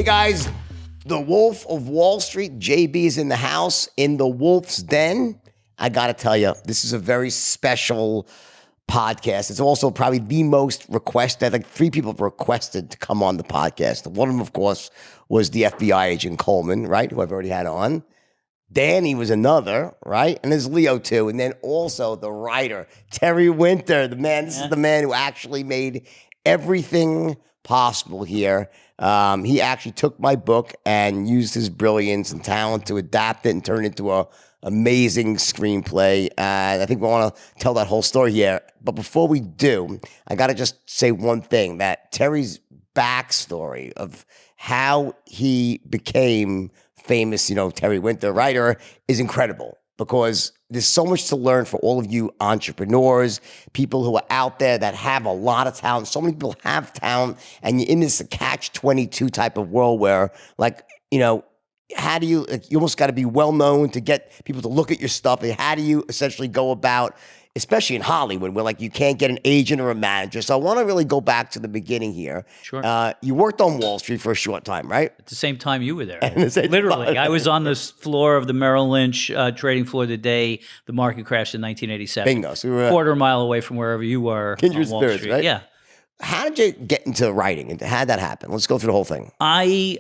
Hey guys, the Wolf of Wall Street, JB is in the house in the Wolf's Den. I gotta tell you, this is a very special podcast. It's also probably the most requested. Like 3 people have requested to come on the podcast. One of them, of course, was the FBI agent Coleman, right? Who I've already had on. Danny was another, right? And there's Leo too. And then also the writer, Terry Winter, the man. This is the man who actually made everything possible here. He actually took my book and used his brilliance and talent to adapt it and turn it into a amazing screenplay. And I think we want to tell that whole story here. But before we do, I got to just say one thing, that Terry's backstory of how he became famous, Terry Winter, writer, is incredible, because there's so much to learn for all of you entrepreneurs, people who are out there that have a lot of talent. So many people have talent, and you're in this catch-22 type of world where, how do you almost got to be well known to get people to look at your stuff. And how do you essentially go about, especially in Hollywood, where you can't get an agent or a manager? So I want to really go back to the beginning here. Sure. You worked on Wall Street for a short time, right? At the same time you were there. Literally. I was on the floor of the Merrill Lynch trading floor the day the market crashed in 1987. Bingo. So we were quarter mile away from wherever you were. Kindred on Wall spirits, Street. right? Yeah. How did you get into writing, and how did that happen? Let's go through the whole thing. I,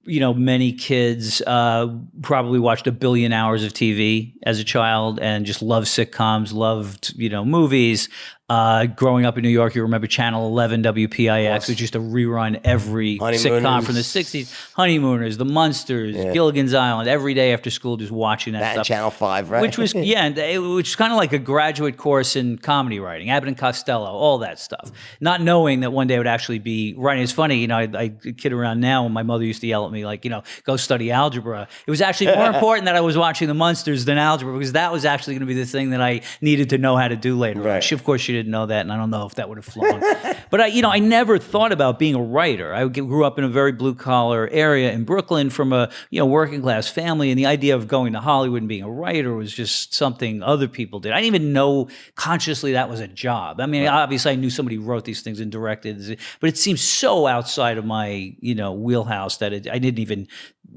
many kids, probably watched 1 billion hours of TV as a child and just loved sitcoms, loved, movies. Growing up in New York, you remember Channel 11 WPIX, which used to rerun every sitcom from the 60s. Honeymooners, The Munsters, Gilligan's Island, every day after school, just watching that stuff. Channel 5, right? Which was, which is kind of like a graduate course in comedy writing, Abbott and Costello, all that stuff. Not knowing that one day I would actually be writing. It's funny, I kid around now when my mother used to yell at me, go study algebra. It was actually more important that I was watching The Munsters than algebra, because that was actually going to be the thing that I needed to know how to do later. Right. Of course, she didn't know that, and I don't know if that would have flown. But I never thought about being a writer. I grew up in a very blue collar area in Brooklyn from a working class family, and the idea of going to Hollywood and being a writer was just something other people did. I didn't even know consciously that was a job. I mean, obviously I knew somebody wrote these things and directed, but it seems so outside of my wheelhouse that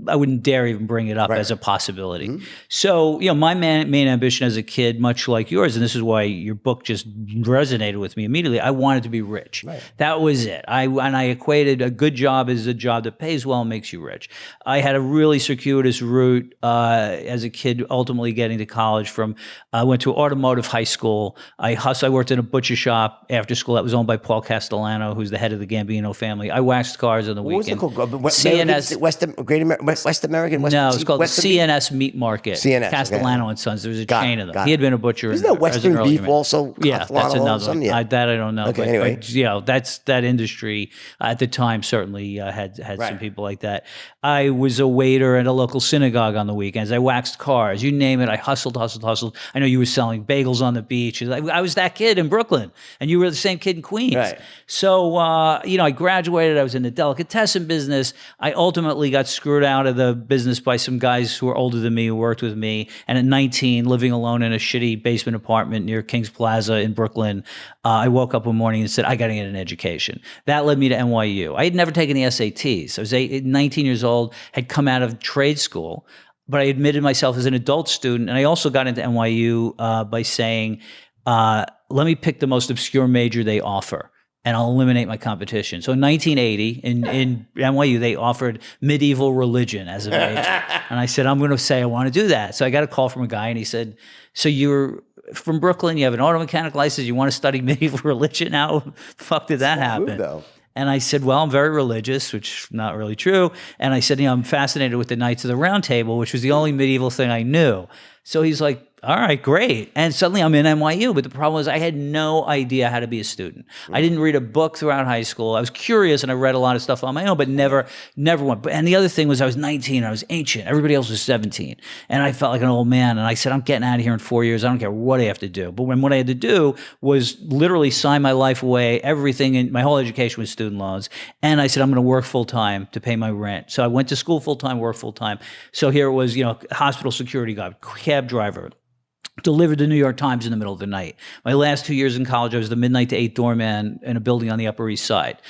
I wouldn't dare even bring it up as a possibility. Mm-hmm. So, my main ambition as a kid, much like yours, and this is why your book just resonated with me immediately, I wanted to be rich. Right. That was it. I equated a good job as a job that pays well and makes you rich. I had a really circuitous route as a kid, ultimately getting to college I went to automotive high school. I worked in a butcher shop after school that was owned by Paul Castellano, who's the head of the Gambino family. I waxed cars on the weekend. What was it called? West American? No, it's called the CNS Meat Market. CNS. Castellano and Sons. There was a chain of them. He had been a butcher. Isn't that Western Beef also? Yeah, that's another one. Yeah. That I don't know. Okay, anyway. That's that industry at the time certainly had some people like that. I was a waiter at a local synagogue on the weekends. I waxed cars. You name it. I hustled. I know you were selling bagels on the beach. I was that kid in Brooklyn, and you were the same kid in Queens. Right. So, I graduated. I was in the delicatessen business. I ultimately got screwed out of the business by some guys who were older than me, who worked with me. And at 19, living alone in a shitty basement apartment near Kings Plaza in Brooklyn, I woke up one morning and said, I got to get an education. That led me to NYU. I had never taken the SATs. I was 19 years old, had come out of trade school, but I admitted myself as an adult student. And I also got into NYU by saying, let me pick the most obscure major they offer, and I'll eliminate my competition. So in 1980, in NYU, they offered medieval religion as a major. And I said, I'm going to say I want to do that. So I got a call from a guy, and he said, so you're from Brooklyn, you have an auto mechanic license, you want to study medieval religion? How the fuck did that happen? And I said, well, I'm very religious, which is not really true. And I said, I'm fascinated with the Knights of the Round Table, which was the only medieval thing I knew. So he's like, all right, great. And suddenly I'm in NYU. But the problem was I had no idea how to be a student. I didn't read a book throughout high school. I was curious and I read a lot of stuff on my own, but never went. And the other thing was I was 19. I was ancient. Everybody else was 17. And I felt like an old man. And I said, I'm getting out of here in 4 years. I don't care what I have to do. But what I had to do was literally sign my life away. Everything in my whole education was student loans. And I said, I'm going to work full time to pay my rent. So I went to school full time, worked full time. So here it was, hospital security guard, cab driver, delivered the New York Times in the middle of the night. My last 2 years in college, I was the midnight to 8 doorman in a building on the Upper East Side.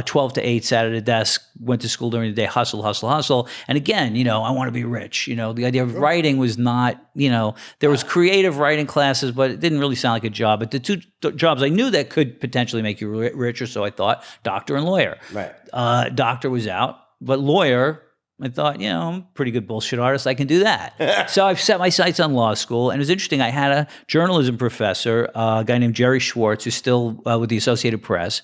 12 to 8, sat at a desk, went to school during the day, hustle, hustle, hustle. And again, I want to be rich. The idea of writing was not, there was creative writing classes, but it didn't really sound like a job. But the two jobs I knew that could potentially make you richer, so I thought doctor and lawyer. Right. Doctor was out, but lawyer, I thought, I'm a pretty good bullshit artist. I can do that. So I've set my sights on law school. And it was interesting. I had a journalism professor, a guy named Jerry Schwartz, who's still with the Associated Press,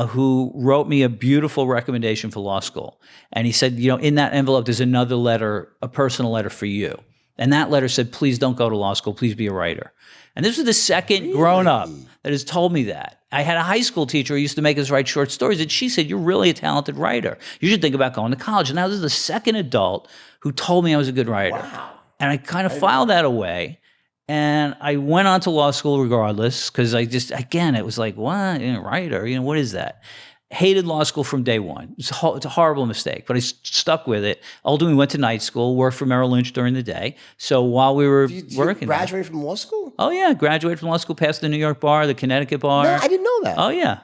who wrote me a beautiful recommendation for law school. And he said, in that envelope, there's another letter, a personal letter for you. And that letter said, please don't go to law school. Please be a writer. And this was the second grown-up that has told me that. I had a high school teacher who used to make us write short stories, and she said, you're really a talented writer. You should think about going to college. And now this is the second adult who told me I was a good writer. Wow. And I kind of filed that away. And I went on to law school regardless, because it was like, what? Writer? What is that? Hated law school from day one. It's a horrible mistake, but I stuck with it. Ultimately went to night school, worked for Merrill Lynch during the day. So while we were working, you graduated from law school? Oh yeah, graduated from law school, passed the New York bar, the Connecticut bar. No, I didn't know that. Oh yeah.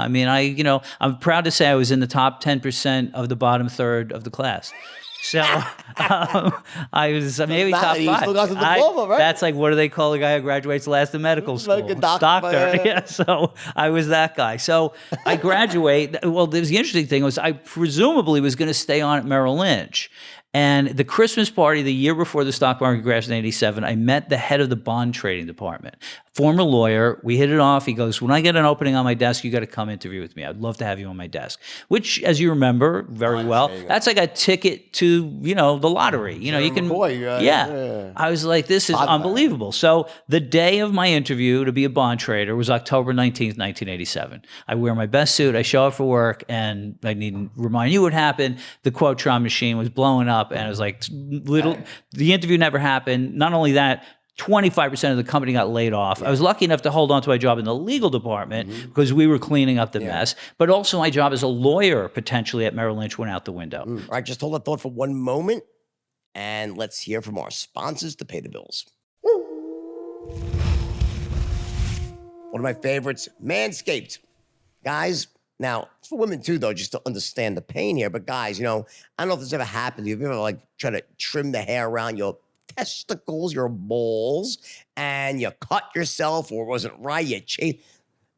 I mean, I'm proud to say I was in the top 10% of the bottom third of the class. So I was maybe top 5. You still got the diploma, right? That's like, what do they call a guy who graduates last in medical school? Like a doctor. Yeah. So I was that guy. So I graduate. Well, the interesting thing was I presumably was going to stay on at Merrill Lynch. And the Christmas party the year before the stock market crashed in 87, I met the head of the bond trading department, former lawyer. We hit it off. He goes, when I get an opening on my desk, you got to come interview with me. I'd love to have you on my desk, which, as you remember very well, that's like a ticket to, the lottery. You can, I was like, this is unbelievable. So the day of my interview to be a bond trader was October 19th, 1987. I wear my best suit. I show up for work, and I needn't remind you what happened. The Quotron machine was blowing up. And it was like, the interview never happened. Not only that, 25% of the company got laid off. I was lucky enough to hold on to my job in the legal department because we were cleaning up the mess. But also my job as a lawyer potentially at Merrill Lynch went out the window. All right, just hold that thought for one moment. And let's hear from our sponsors to pay the bills. One of my favorites, Manscaped. Guys, now, it's for women too, though, just to understand the pain here. But guys, I don't know if this ever happened to you. Have you ever try to trim the hair around your testicles, your balls, and you cut yourself or it wasn't right, you changed?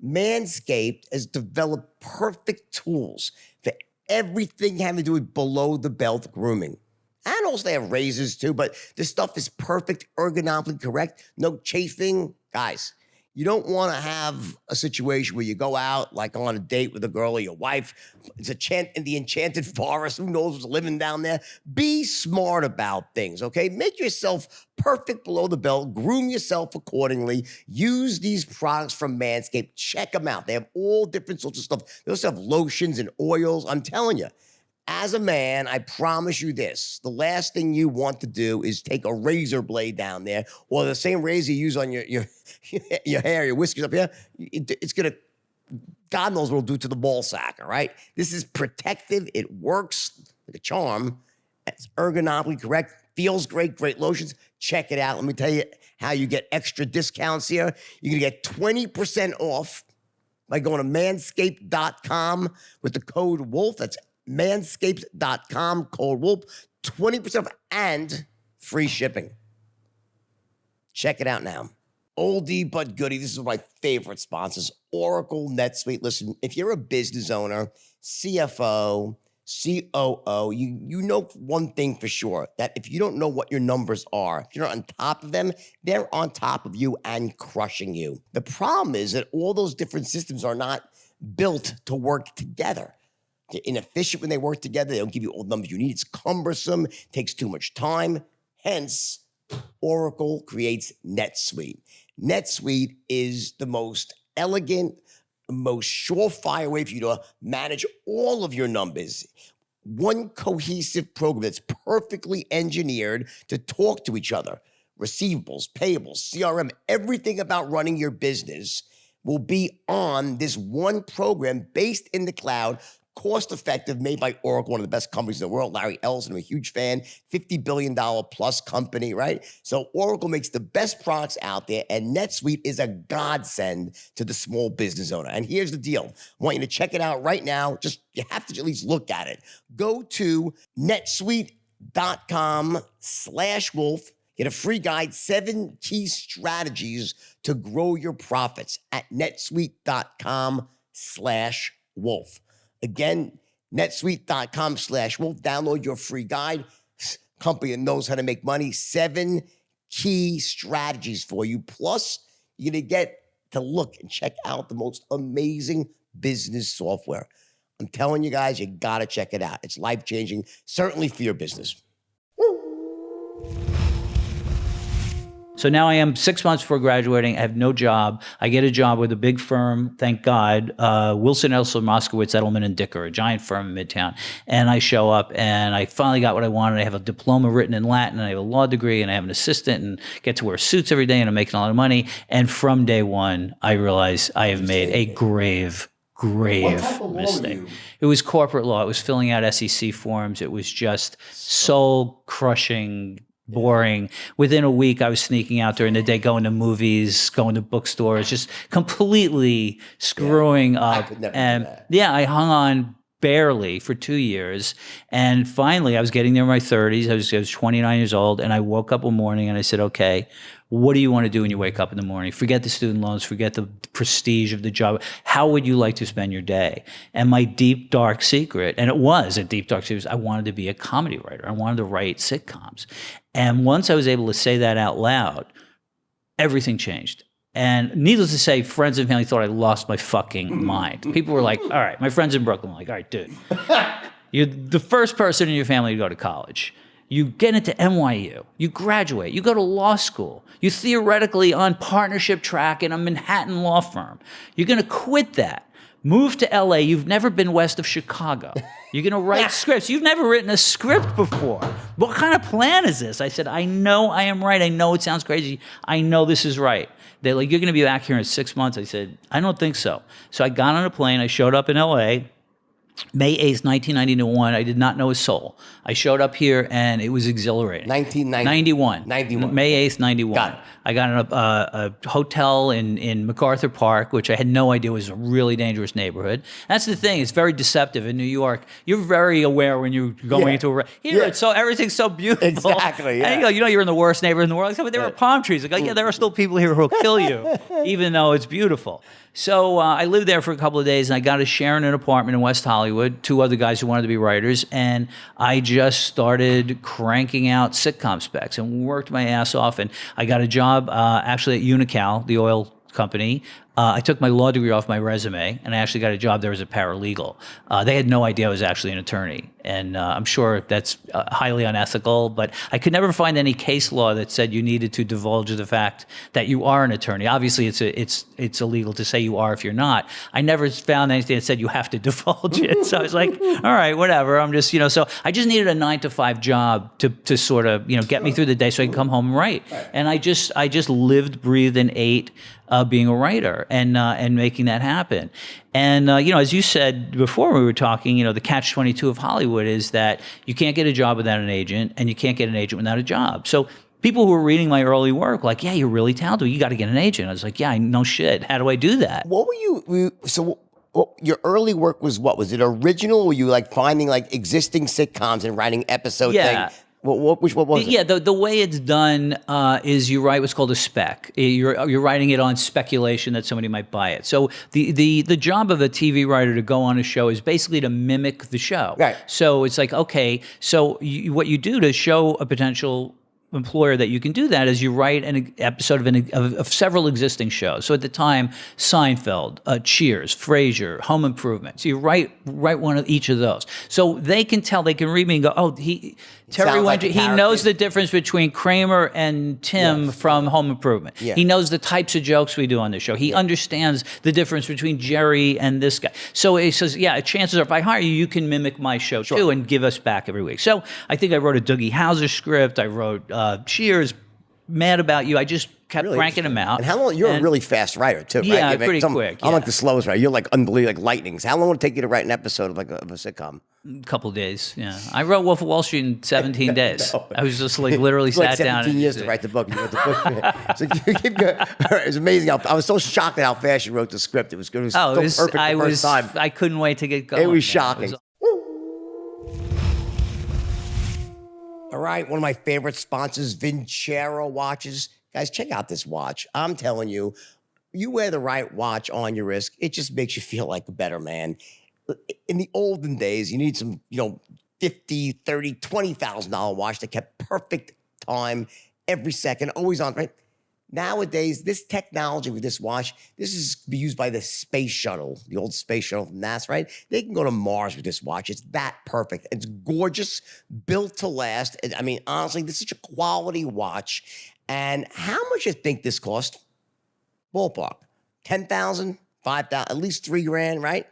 Manscaped has developed perfect tools for everything having to do with below the belt grooming. And also they have razors too, but this stuff is perfect, ergonomically correct, no chafing. Guys, you don't want to have a situation where you go out like on a date with a girl or your wife. It's in the enchanted forest. Who knows what's living down there? Be smart about things, okay? Make yourself perfect below the belt. Groom yourself accordingly. Use these products from Manscaped. Check them out. They have all different sorts of stuff. They also have lotions and oils. I'm telling you. As a man, I promise you this, the last thing you want to do is take a razor blade down there or the same razor you use on your hair, your whiskers up here. It's going to, God knows what it'll do to the ball sack, all right? This is protective. It works like a charm. It's ergonomically correct. Feels great. Great lotions. Check it out. Let me tell you how you get extra discounts here. You're going to get 20% off by going to manscaped.com with the code WOLF. That's manscaped.com, code WOLF, 20% off and free shipping. Check it out now. Oldie but goodie. This is one of my favorite sponsors, Oracle NetSuite. Listen, if you're a business owner, CFO, COO, you know one thing for sure, that if you don't know what your numbers are, if you're not on top of them, they're on top of you and crushing you. The problem is that all those different systems are not built to work together. They're inefficient when they work together. They don't give you all the numbers you need. It's cumbersome, takes too much time. Hence, Oracle creates NetSuite. NetSuite is the most elegant, most surefire way for you to manage all of your numbers. One cohesive program that's perfectly engineered to talk to each other. Receivables, payables, CRM, everything about running your business will be on this one program based in the cloud, cost-effective, made by Oracle, one of the best companies in the world. Larry Ellison, I'm a huge fan, $50 billion plus company, right? So Oracle makes the best products out there, and NetSuite is a godsend to the small business owner. And here's the deal. I want you to check it out right now. You have to at least look at it. Go to netsuite.com/wolf. Get a free guide, 7 key strategies to grow your profits at netsuite.com/wolf. Again, netsuite.com/wolf. Download your free guide. Company that knows how to make money. 7 key strategies for you. Plus, you're going to get to look and check out the most amazing business software. I'm telling you guys, you got to check it out. It's life-changing, certainly for your business. So now I am 6 months before graduating. I have no job. I get a job with a big firm, thank God, Wilson, Elson, Moskowitz, Edelman, and Dicker, a giant firm in Midtown. And I show up, and I finally got what I wanted. I have a diploma written in Latin, and I have a law degree, and I have an assistant, and get to wear suits every day, and I'm making a lot of money. And from day one, I realized I have made a grave mistake. It was corporate law. It was filling out SEC forms. It was just soul-crushing, boring. Within a week, I was sneaking out during the day, going to movies, going to bookstores, just completely screwing up. And I hung on barely for 2 years. And finally, I was getting there in my 30s. I was 29 years old. And I woke up one morning and I said, okay, what do you want to do when you wake up in the morning? Forget the student loans, forget the prestige of the job. How would you like to spend your day? And my deep, dark secret, and it was a deep, dark secret, I wanted to be a comedy writer. I wanted to write sitcoms. And once I was able to say that out loud, everything changed. And needless to say, friends and family thought I lost my fucking mind. People were like, all right, my friends in Brooklyn were like, all right, dude, you're the first person in your family to go to college. You get into NYU, you graduate, you go to law school, you theoretically on partnership track in a Manhattan law firm. You're going to quit that, move to LA. You've never been west of Chicago. You're going to write scripts. You've never written a script before. What kind of plan is this? I said, I know I am right. I know it sounds crazy. I know this is right. They're like, you're going to be back here in 6 months. I said, I don't think so. So I got on a plane. I showed up in LA. May 8th, 1991. I did not know a soul. I showed up here and it was exhilarating. 1991. 91. May 8th, 91. Got it. I got in a hotel in MacArthur Park, which I had no idea was a really dangerous neighborhood. That's the thing. It's very deceptive in New York. You're very aware when you're going into a... Here, it's so everything's so beautiful. Exactly, yeah. And you know you're in the worst neighborhood in the world. But there are palm trees. Like, yeah, there are still people here who will kill you, even though it's beautiful. So I lived there for a couple of days, and I got to share in an apartment in West Hollywood, 2 other guys who wanted to be writers, and I just started cranking out sitcom specs and worked my ass off. And I got a job actually at Unical, the oil company. I took my law degree off my resume, and I actually got a job there as a paralegal. They had no idea I was actually an attorney, and I'm sure that's highly unethical, but I could never find any case law that said you needed to divulge the fact that you are an attorney. Obviously, it's illegal to say you are if you're not. I never found anything that said you have to divulge it. So I was like, all right, whatever. I'm just, so I just needed a 9-to-5 job to sort of, get me through the day so I can come home and write. And I just lived, breathed, and ate being a writer and making that happen. And, as you said before we were talking, the catch-22 of Hollywood is that you can't get a job without an agent, and you can't get an agent without a job. So people who were reading my early work, like, yeah, you're really talented. You got to get an agent. I was like, yeah, no shit. How do I do that? What were you, your early work was what? Was it original? Were you like finding like existing sitcoms and writing episode things? What was it? Yeah, the way it's done is you write what's called a spec. You're writing it on speculation that somebody might buy it. So the job of a TV writer to go on a show is basically to mimic the show. Right. So it's like, okay, so what you do to show a potential employer that you can do that is you write an episode of several existing shows. So at the time, Seinfeld, Cheers, Frasier, Home Improvement. So you write one of each of those. So they can read me and go, oh, Terry Winter, he knows the difference between Kramer and Tim from Home Improvement. Yeah. He knows the types of jokes we do on the show. He understands the difference between Jerry and this guy. So he says, yeah, chances are if I hire you, you can mimic my show too and give us back every week. So I think I wrote a Doogie Howser script. I wrote Cheers, mad about you. I just kept Really cranking them out. And how long? You're a really fast writer too, right? Yeah, You make pretty quick. I'm Yeah. like the slowest writer. You're like unbelievable, like lightnings. How long would it take you to write an episode of like of a sitcom? A couple of days. Yeah, I wrote Wolf of Wall Street in 17 days. I was just like literally It's like sat down. 17 years to write the book. You wrote the book. So you keep going. All right, it was amazing. I was so shocked at how fast you wrote the script. It was good. It was Oh, so it was, perfect the first time. I couldn't wait to get going. It was man. shocking. All right, one of my favorite sponsors, Vincero watches. Guys, check out this watch. I'm telling you, you wear the right watch on your wrist, it just makes you feel like a better man. In the olden days, you need some, $50, $30, $20,000 watch that kept perfect time every second, always on, right? Nowadays, this technology with this watch, this is be used by the space shuttle, the old space shuttle from NASA, right? They can go to Mars with this watch. It's that perfect. It's gorgeous, built to last. I mean, honestly, this is such a quality watch. And how much you think this cost? Ballpark. 10,000, 5,000, at least $3,000, right?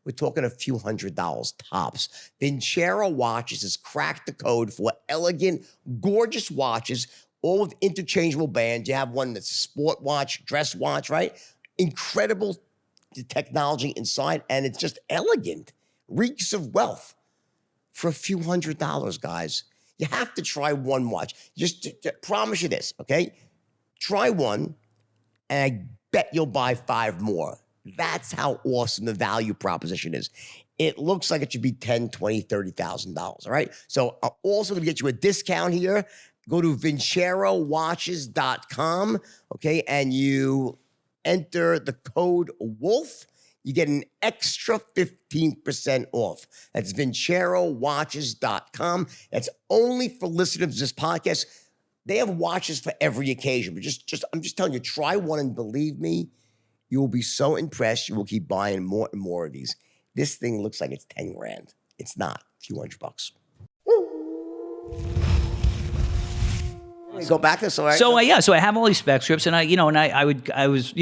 We're talking a few $100s tops. Vincero Watches has cracked the code for elegant, gorgeous watches, all with interchangeable bands. You have one that's a sport watch, dress watch, right? Incredible technology inside, and it's just elegant. Reeks of wealth for a few $100s, guys. You have to try one watch. Just to promise you this, okay? Try one, and I bet you'll buy 5 more. That's how awesome the value proposition is. It looks like it should be $10,000, $20,000, $30,000, all right? So I'm also going to get you a discount here. Go to vincerowatches.com, okay, and you enter the code WOLF. You get an extra 15% off. That's vincerowatches.com. That's only for listeners of this podcast. They have watches for every occasion, but I'm just telling you, try one, and believe me, you will be so impressed. You will keep buying more and more of these. This thing looks like it's 10 grand. It's not. A few $100. Go back to this, all right? So I have all these spec scripts, and I was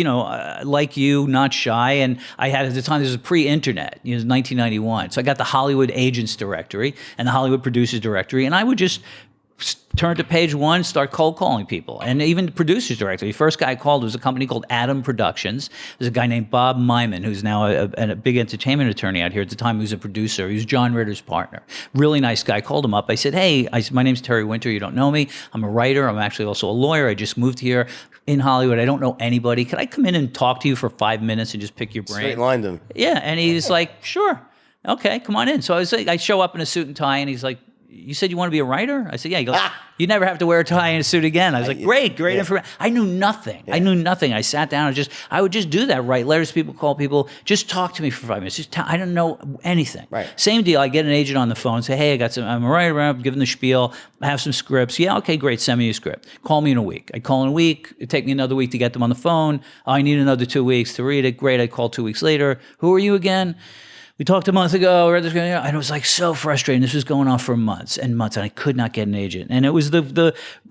like you, not shy, and I had at the time, this was pre-internet, it was 1991, so I got the Hollywood Agents Directory and the Hollywood Producers Directory, and I would just turn to page 1, start cold calling people, and even the Producers Directory. The first guy I called was a company called Adam Productions. There's a guy named Bob Myman, who's now a big entertainment attorney out here. At the time, he was a producer. He was John Ritter's partner. Really nice guy. I called him up. I said, hey, my name's Terry Winter. You don't know me. I'm a writer. I'm actually also a lawyer. I just moved here in Hollywood. I don't know anybody. Could I come in and talk to you for 5 minutes and just pick your brain? Straight-lined him. Yeah, and he's like, sure. Okay, come on in. So I show up in a suit and tie, and he's like, you said you want to be a writer? I said, yeah. He goes, you never have to wear a tie and a suit again. I was like, great information. I knew nothing. I knew nothing. I sat down and I would just do that, write letters to people, call people, just talk to me for 5 minutes. I don't know anything. Right. Same deal. I get an agent on the phone, say, hey, I'm a writer, I'm giving the spiel, I have some scripts. Yeah, okay, great, send me a script. Call me in a week. I call in a week. It'd take me another week to get them on the phone. Oh, I need another 2 weeks to read it. Great, I call 2 weeks later. Who are you again? We talked a month ago, and it was like so frustrating. This was going on for months and months, and I could not get an agent. And it was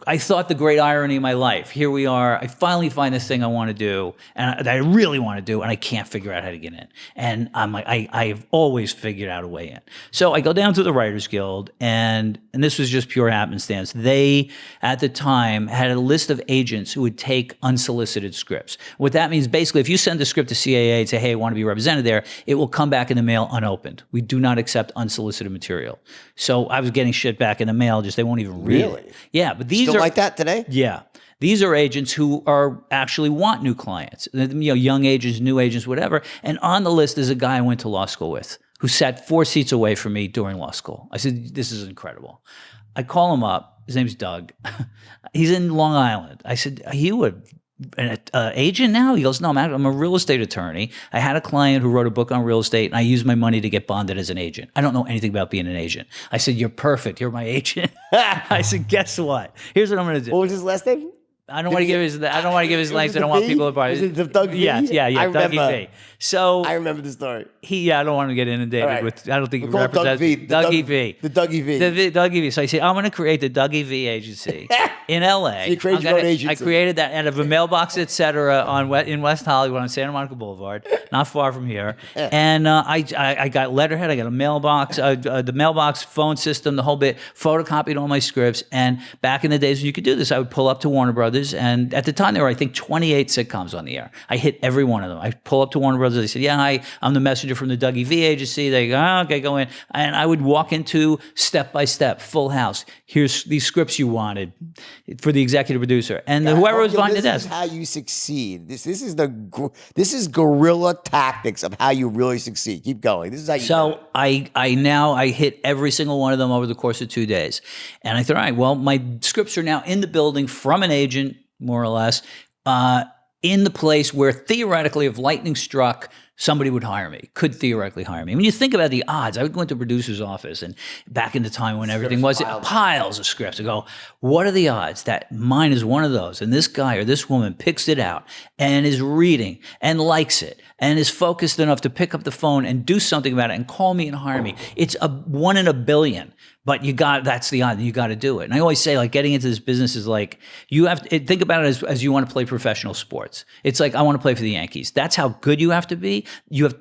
I thought the great irony of my life. Here we are. I finally find this thing I want to do, and that I really want to do, and I can't figure out how to get in. And I'm like, I've always figured out a way in. So I go down to the Writers Guild, and this was just pure happenstance. They, at the time, had a list of agents who would take unsolicited scripts. What that means, basically, if you send a script to CAA and say, hey, I want to be represented there, it will come back in the mail unopened. We do not accept unsolicited material. So I was getting shit back in the mail, just they won't even read it. Yeah, but these Still are like that today? Yeah. These are agents who actually want new clients, young agents, new agents, whatever. And on the list is a guy I went to law school with who sat 4 seats away from me during law school. I said, this is incredible. I call him up. His name's Doug. He's in Long Island. I said, are you an agent now? He goes, no, I'm a real estate attorney. I had a client who wrote a book on real estate, and I used my money to get bonded as an agent. I don't know anything about being an agent. I said, you're perfect. You're my agent. I said, guess what? Here's what I'm going to do. What was his last name? I don't want to give his. I don't want to give his names. I don't want people to buy. Is it the Doug V? Yeah, Dougie V. So I remember the story. I don't want to get inundated with. I don't think he We'll call it represents Dougie V. The Dougie V. Dougie V. So I say I'm going to create the Dougie V agency in L.A. So you created your own agency. I created that out of a mailbox, etc. In West Hollywood on Santa Monica Boulevard, not far from here. And I got letterhead. I got a mailbox, the mailbox phone system, the whole bit. Photocopied all my scripts. And back in the days when you could do this, I would pull up to Warner Brothers, and at the time there were I think 28 sitcoms on the air. I hit every one of them. I pull up to Warner Brothers. They said, "Yeah, hi, I'm the messenger from the Dougie V agency." They go, "Oh, okay, go in." And I would walk into step by step, Full House. Here's these scripts you wanted for the executive producer, and whoever was behind the desk. This is how you succeed. This is guerrilla tactics of how you really succeed. Keep going. This is how you. So I hit every single one of them over the course of 2 days, and I thought, all right, well, my scripts are now in the building from an agent, more or less, in the place where theoretically, if lightning struck, somebody would hire me, could theoretically hire me. When you think about the odds, I would go into a producer's office, and back in the time when everything was piles of scripts. I go, what are the odds that mine is one of those, and this guy or this woman picks it out and is reading and likes it and is focused enough to pick up the phone and do something about it and call me and hire me? It's a 1 in a billion. But that's the odd. You got to do it. And I always say, like, getting into this business is like, you have to think about it as you want to play professional sports. It's like, I want to play for the Yankees. That's how good you have to be.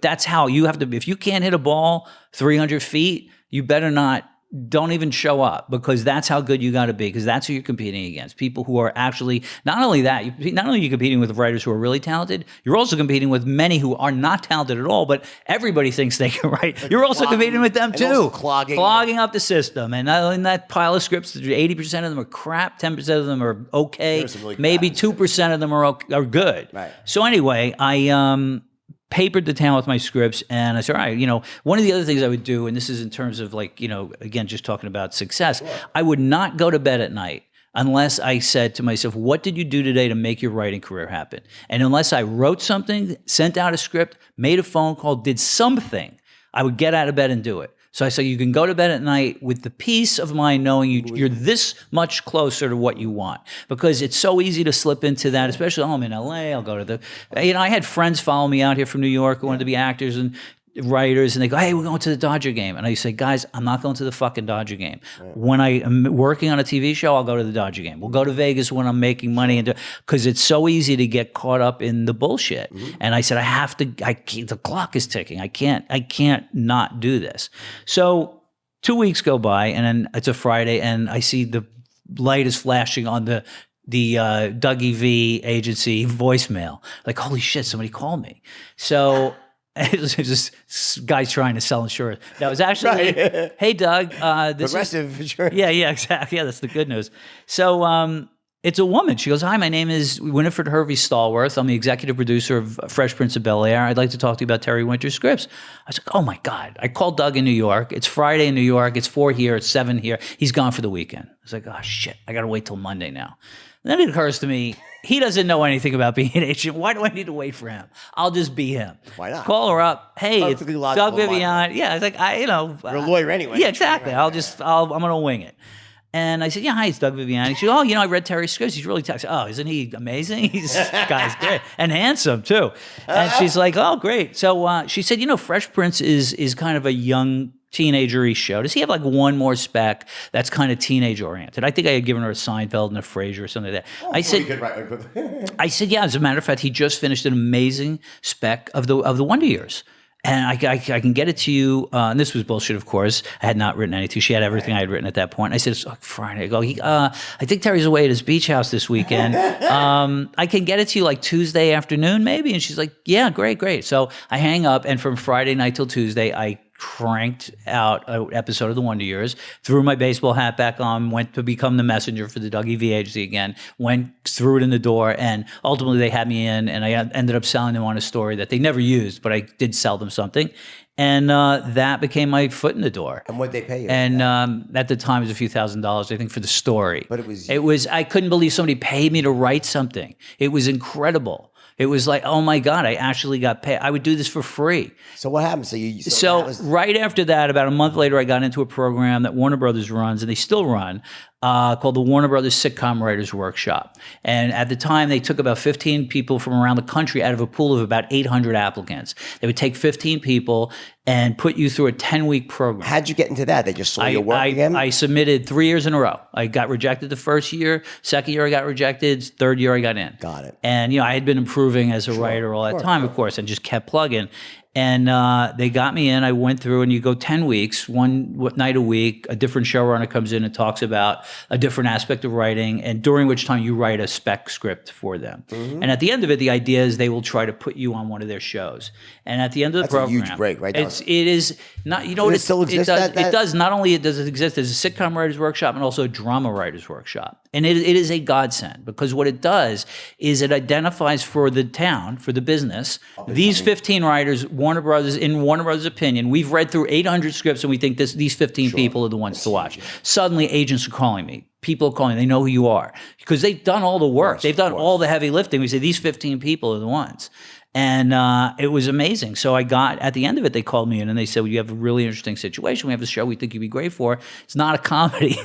That's how you have to be. If you can't hit a ball 300 feet, you better don't even show up, because that's how good you got to be, because that's who you're competing against. People who are actually, not only you're competing with writers who are really talented, you're also competing with many who are not talented at all, but everybody thinks they can write. You're also competing with them too. Clogging up the system. And in that pile of scripts, 80% of them are crap, 10% of them are okay, really maybe 2% of them are good. Right. So anyway, I papered the town with my scripts, and I said, all right, one of the other things I would do, and this is in terms of like, again, just talking about success, I would not go to bed at night unless I said to myself, what did you do today to make your writing career happen? And unless I wrote something, sent out a script, made a phone call, did something, I would get out of bed and do it. So I say you can go to bed at night with the peace of mind knowing you're this much closer to what you want, because it's so easy to slip into that, especially, I'm in LA, I'll go to I had friends follow me out here from New York who wanted to be actors and writers, and they go, hey, we're going to the Dodger game. And I say, guys, I'm not going to the fucking Dodger game. Right. When I am working on a TV show, I'll go to the Dodger game. We'll go to Vegas when I'm making money, because it's so easy to get caught up in the bullshit. Mm-hmm. And I said, the clock is ticking. I can't not do this. So 2 weeks go by, and then it's a Friday, and I see the light is flashing on the Dougie V agency voicemail. Like, holy shit, somebody called me. So it was just guys trying to sell insurance. That was actually, right. Hey, Doug. This Progressive insurance. Yeah, exactly. Yeah, that's the good news. So it's a woman. She goes, hi, my name is Winifred Hervey Stallworth. I'm the executive producer of Fresh Prince of Bel-Air. I'd like to talk to you about Terry Winter's scripts. I was like, oh, my God. I called Doug in New York. It's Friday in New York. It's 4 here. It's 7 here. He's gone for the weekend. I was like, oh, shit. I got to wait till Monday now. And then it occurs to me, he doesn't know anything about being an agent. Why do I need to wait for him? I'll just be him. Why not? Call her up. Hey, it's Doug Vivian. Yeah, it's like, you're a lawyer anyway. Yeah, exactly. I'm going to wing it. And I said, yeah, hi, it's Doug Viviani. She goes, I read Terry's scripts. He's really tough. Oh, isn't he amazing? This guy's great. And handsome, too. And she's like, oh, great. So she said, Fresh Prince is kind of a young teenager-y show. Does he have like one more spec that's kind of teenage-oriented? I think I had given her a Seinfeld and a Frasier or something like that. I said, yeah, as a matter of fact, he just finished an amazing spec of the Wonder Years. And I can get it to you. And this was bullshit, of course. I had not written anything. She had everything I had written at that point. And I said, it's Friday. I go, I think Terry's away at his beach house this weekend. I can get it to you like Tuesday afternoon, maybe. And she's like, yeah, great. So I hang up. And from Friday night till Tuesday, I cranked out an episode of The Wonder Years, threw my baseball hat back on, went to become the messenger for the Dougie V agency again, threw it in the door, and ultimately they had me in, and I ended up selling them on a story that they never used, but I did sell them something. And that became my foot in the door. And what'd they pay you? And at the time, it was a few $1,000s, I think, for the story. But it was, I couldn't believe somebody paid me to write something. It was incredible. It was like, oh my God, I actually got paid. I would do this for free. So what happened? So right after that, about a month later, I got into a program that Warner Brothers runs, and they still run, called the Warner Brothers Sitcom Writers Workshop. And at the time, they took about 15 people from around the country out of a pool of about 800 applicants. They would take 15 people and put you through a 10-week program. How'd you get into that? They just saw your work again? I submitted 3 years in a row. I got rejected the first year. Second year, I got rejected. Third year, I got in. Got it. And, I had been improving as a writer all that time, of course, and just kept plugging. And they got me in. I went through, and you go 10 weeks, one night a week. A different showrunner comes in and talks about a different aspect of writing, and during which time you write a spec script for them. Mm-hmm. And at the end of it, the idea is they will try to put you on one of their shows. And at the end of the program, a huge break, right? It is not. It still exists. It does. Not only does it exist as a sitcom writers workshop, and also a drama writers workshop. And it is a godsend, because what it does is it identifies for the town, for the business, these 15 writers. Warner Brothers, in Warner Brothers' opinion, we've read through 800 scripts and we think these 15 people are the ones to watch. Suddenly, agents are calling me. People are calling. They know who you are because they've done all the work. They've done all the heavy lifting. We say these 15 people are the ones. And it was amazing. So at the end of it, they called me in and they said, well, you have a really interesting situation. We have a show we think you'd be great for. It's not a comedy.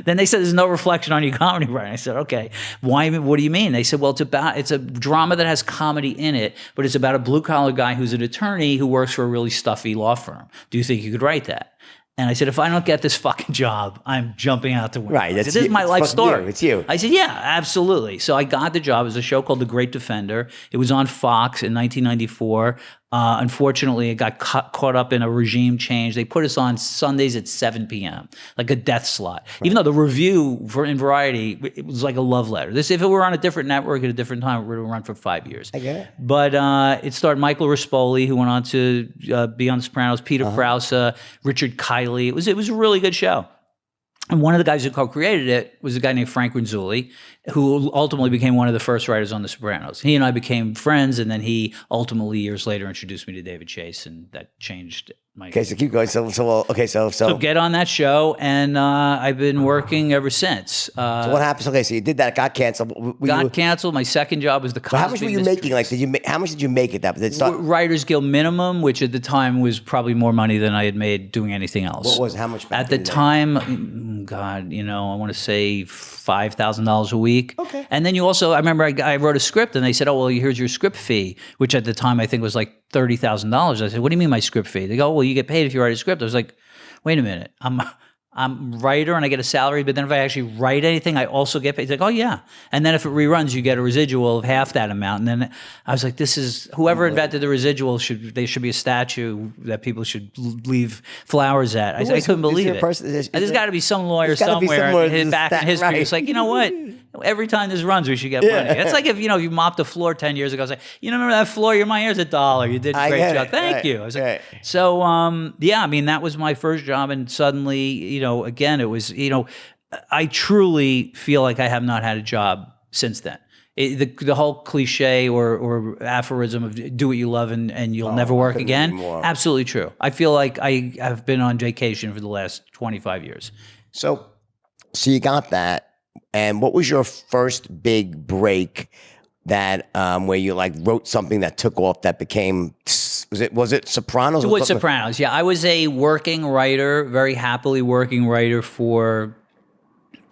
Then they said, there's no reflection on your comedy writing. I said, okay, why? What do you mean? They said, well, it's a drama that has comedy in it, but it's about a blue collar guy who's an attorney who works for a really stuffy law firm. Do you think you could write that? And I said, if I don't get this fucking job, I'm jumping out the window. Right. This is my life story. It's you. I said, yeah, absolutely. So I got the job. It was a show called The Great Defender. It was on Fox in 1994. Unfortunately, it got caught up in a regime change. They put us on Sundays at 7 p.m., like a death slot. Right. Even though the review in Variety, it was like a love letter. If it were on a different network at a different time, it would have run for 5 years. I get it. But it starred Michael Rispoli, who went on to be on The Sopranos, Peter Krause, Richard Kiley. It was a really good show. And one of the guys who co-created it was a guy named Frank Renzulli, who ultimately became one of the first writers on The Sopranos. He and I became friends, and then he ultimately, years later, introduced me to David Chase, and that changed my... Okay, so keep going. So get on that show, and I've been working ever since. So what happened? Okay, so you did that, it got canceled. Canceled. My second job was the Cosby How much were you making? Like, how much did you make at that? Did it start? Writers Guild minimum, which at the time was probably more money than I had made doing anything else. What was, how much? At the time, God, I want to say $5,000 a week. Okay. And then I remember I wrote a script and they said, oh, well, here's your script fee, which at the time I think was like $30,000. I said, what do you mean my script fee? They go, well, you get paid if you write a script. I was like, wait a minute. I'm a writer and I get a salary, but then if I actually write anything, I also get paid. He's like, oh yeah. And then if it reruns, you get a residual of half that amount. And then I was like, whoever invented the residual should be a statue that people should leave flowers at. I couldn't believe it. There's got to be some lawyer somewhere back in history. Right. It's like, you know what? Every time this runs, we should get money. It's like if you mopped a floor 10 years ago. It's like, remember that floor? Here's $1. You did a great job. Thank you. I was like, so that was my first job, and suddenly, again, it was, I truly feel like I have not had a job since then. The whole cliche or aphorism of do what you love and you'll never work again, absolutely true. I feel like I have been on vacation for the last 25 years. So you got that. And what was your first big break that where you wrote something that took off that became, was it Sopranos? It was Sopranos, yeah. I was a working writer, very happily working writer for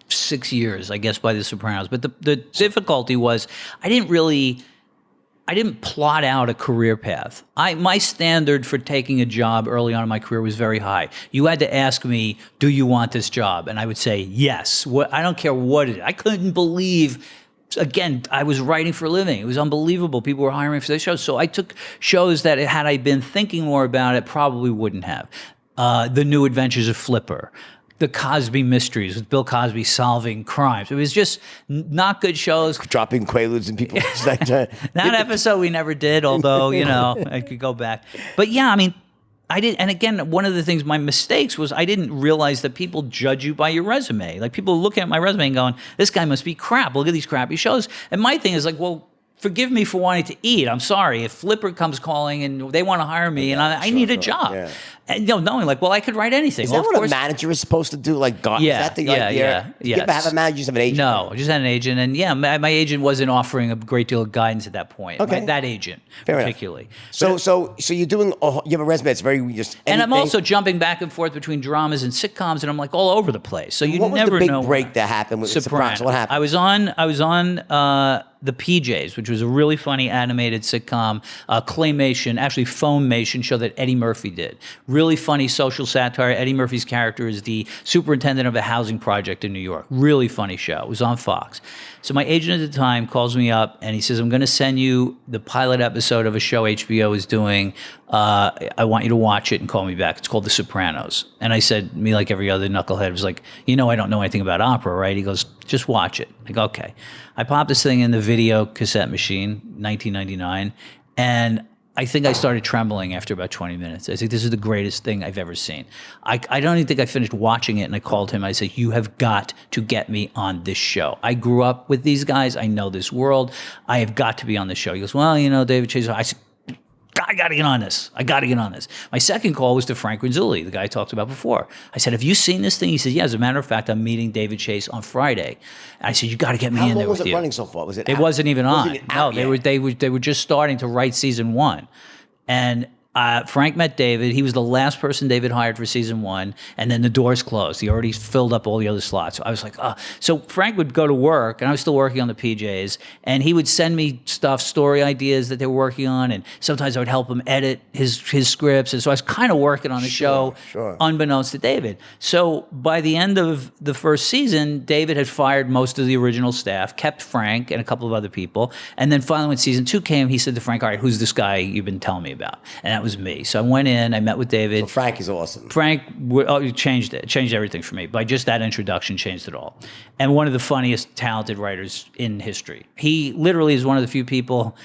6 years, I guess, by The Sopranos. But the difficulty was I didn't plot out a career path. My standard for taking a job early on in my career was very high. You had to ask me, do you want this job? And I would say, yes. I don't care what it is. I couldn't believe, again, I was writing for a living. It was unbelievable. People were hiring for those shows. So I took shows that had I been thinking more about it, probably wouldn't have. The New Adventures of Flipper. The Cosby Mysteries with Bill Cosby solving crimes. It was just not good shows. Dropping Quaaludes in people. That episode we never did, although, I could go back. But yeah, I did. And again, one of the things, my mistakes was I didn't realize that people judge you by your resume. Like people looking at my resume and going, this guy must be crap. Look at these crappy shows. And my thing is like, well, forgive me for wanting to eat. I'm sorry. If Flipper comes calling and they want to hire me and I need a job. Yeah. And knowing like, well, I could write anything. Is that what a manager is supposed to do? Like, is that the idea? You ever have a manager, you just have an agent? No, I just had an agent. And my agent wasn't offering a great deal of guidance at that point. Okay. That agent, fair particularly. Enough. So you're doing, you have a resume. It's very just anything. And I'm also jumping back and forth between dramas and sitcoms, and I'm like all over the place. So you never know. What was the big break that happened with Sopranos? What happened? I was on The PJs, which was a really funny animated sitcom, claymation, actually foamation show that Eddie Murphy did. Really funny social satire. Eddie Murphy's character is the superintendent of a housing project in New York. Really funny show. It was on Fox. So my agent at the time calls me up and he says, I'm going to send you the pilot episode of a show HBO is doing. I want you to watch it and call me back. It's called The Sopranos. And I said, me like every other knucklehead, was like, I don't know anything about opera, right? He goes, just watch it. I go, okay. I popped this thing in the video cassette machine, 1999, and I think I started trembling after about 20 minutes. I said, this is the greatest thing I've ever seen. I don't even think I finished watching it, and I called him. I said, you have got to get me on this show. I grew up with these guys. I know this world. I have got to be on this show. He goes, well, David Chase. I said, I got to get on this. I got to get on this. My second call was to Frank Rinzulli, the guy I talked about before. I said, have you seen this thing? He said, yeah, as a matter of fact, I'm meeting David Chase on Friday. And I said, you got to get me in there with you. How long was it running so far? Was it? It wasn't even on. No, they were just starting to write season 1. And Frank met David. He was the last person David hired for season 1, and then the doors closed. He already filled up all the other slots. So I was like, oh. So Frank would go to work, and I was still working on the PJs, and he would send me stuff, story ideas that they were working on, and sometimes I would help him edit his scripts. And so I was kind of working on the show, unbeknownst to David. So by the end of the first season, David had fired most of the original staff, kept Frank and a couple of other people, and then finally when season 2 came, he said to Frank, all right, who's this guy you've been telling me about? And that was me. So I went in, I met with David. So Frank is awesome. Frank changed it. Changed everything for me. By just that introduction, changed it all. And one of the funniest, talented writers in history. He literally is one of the few people,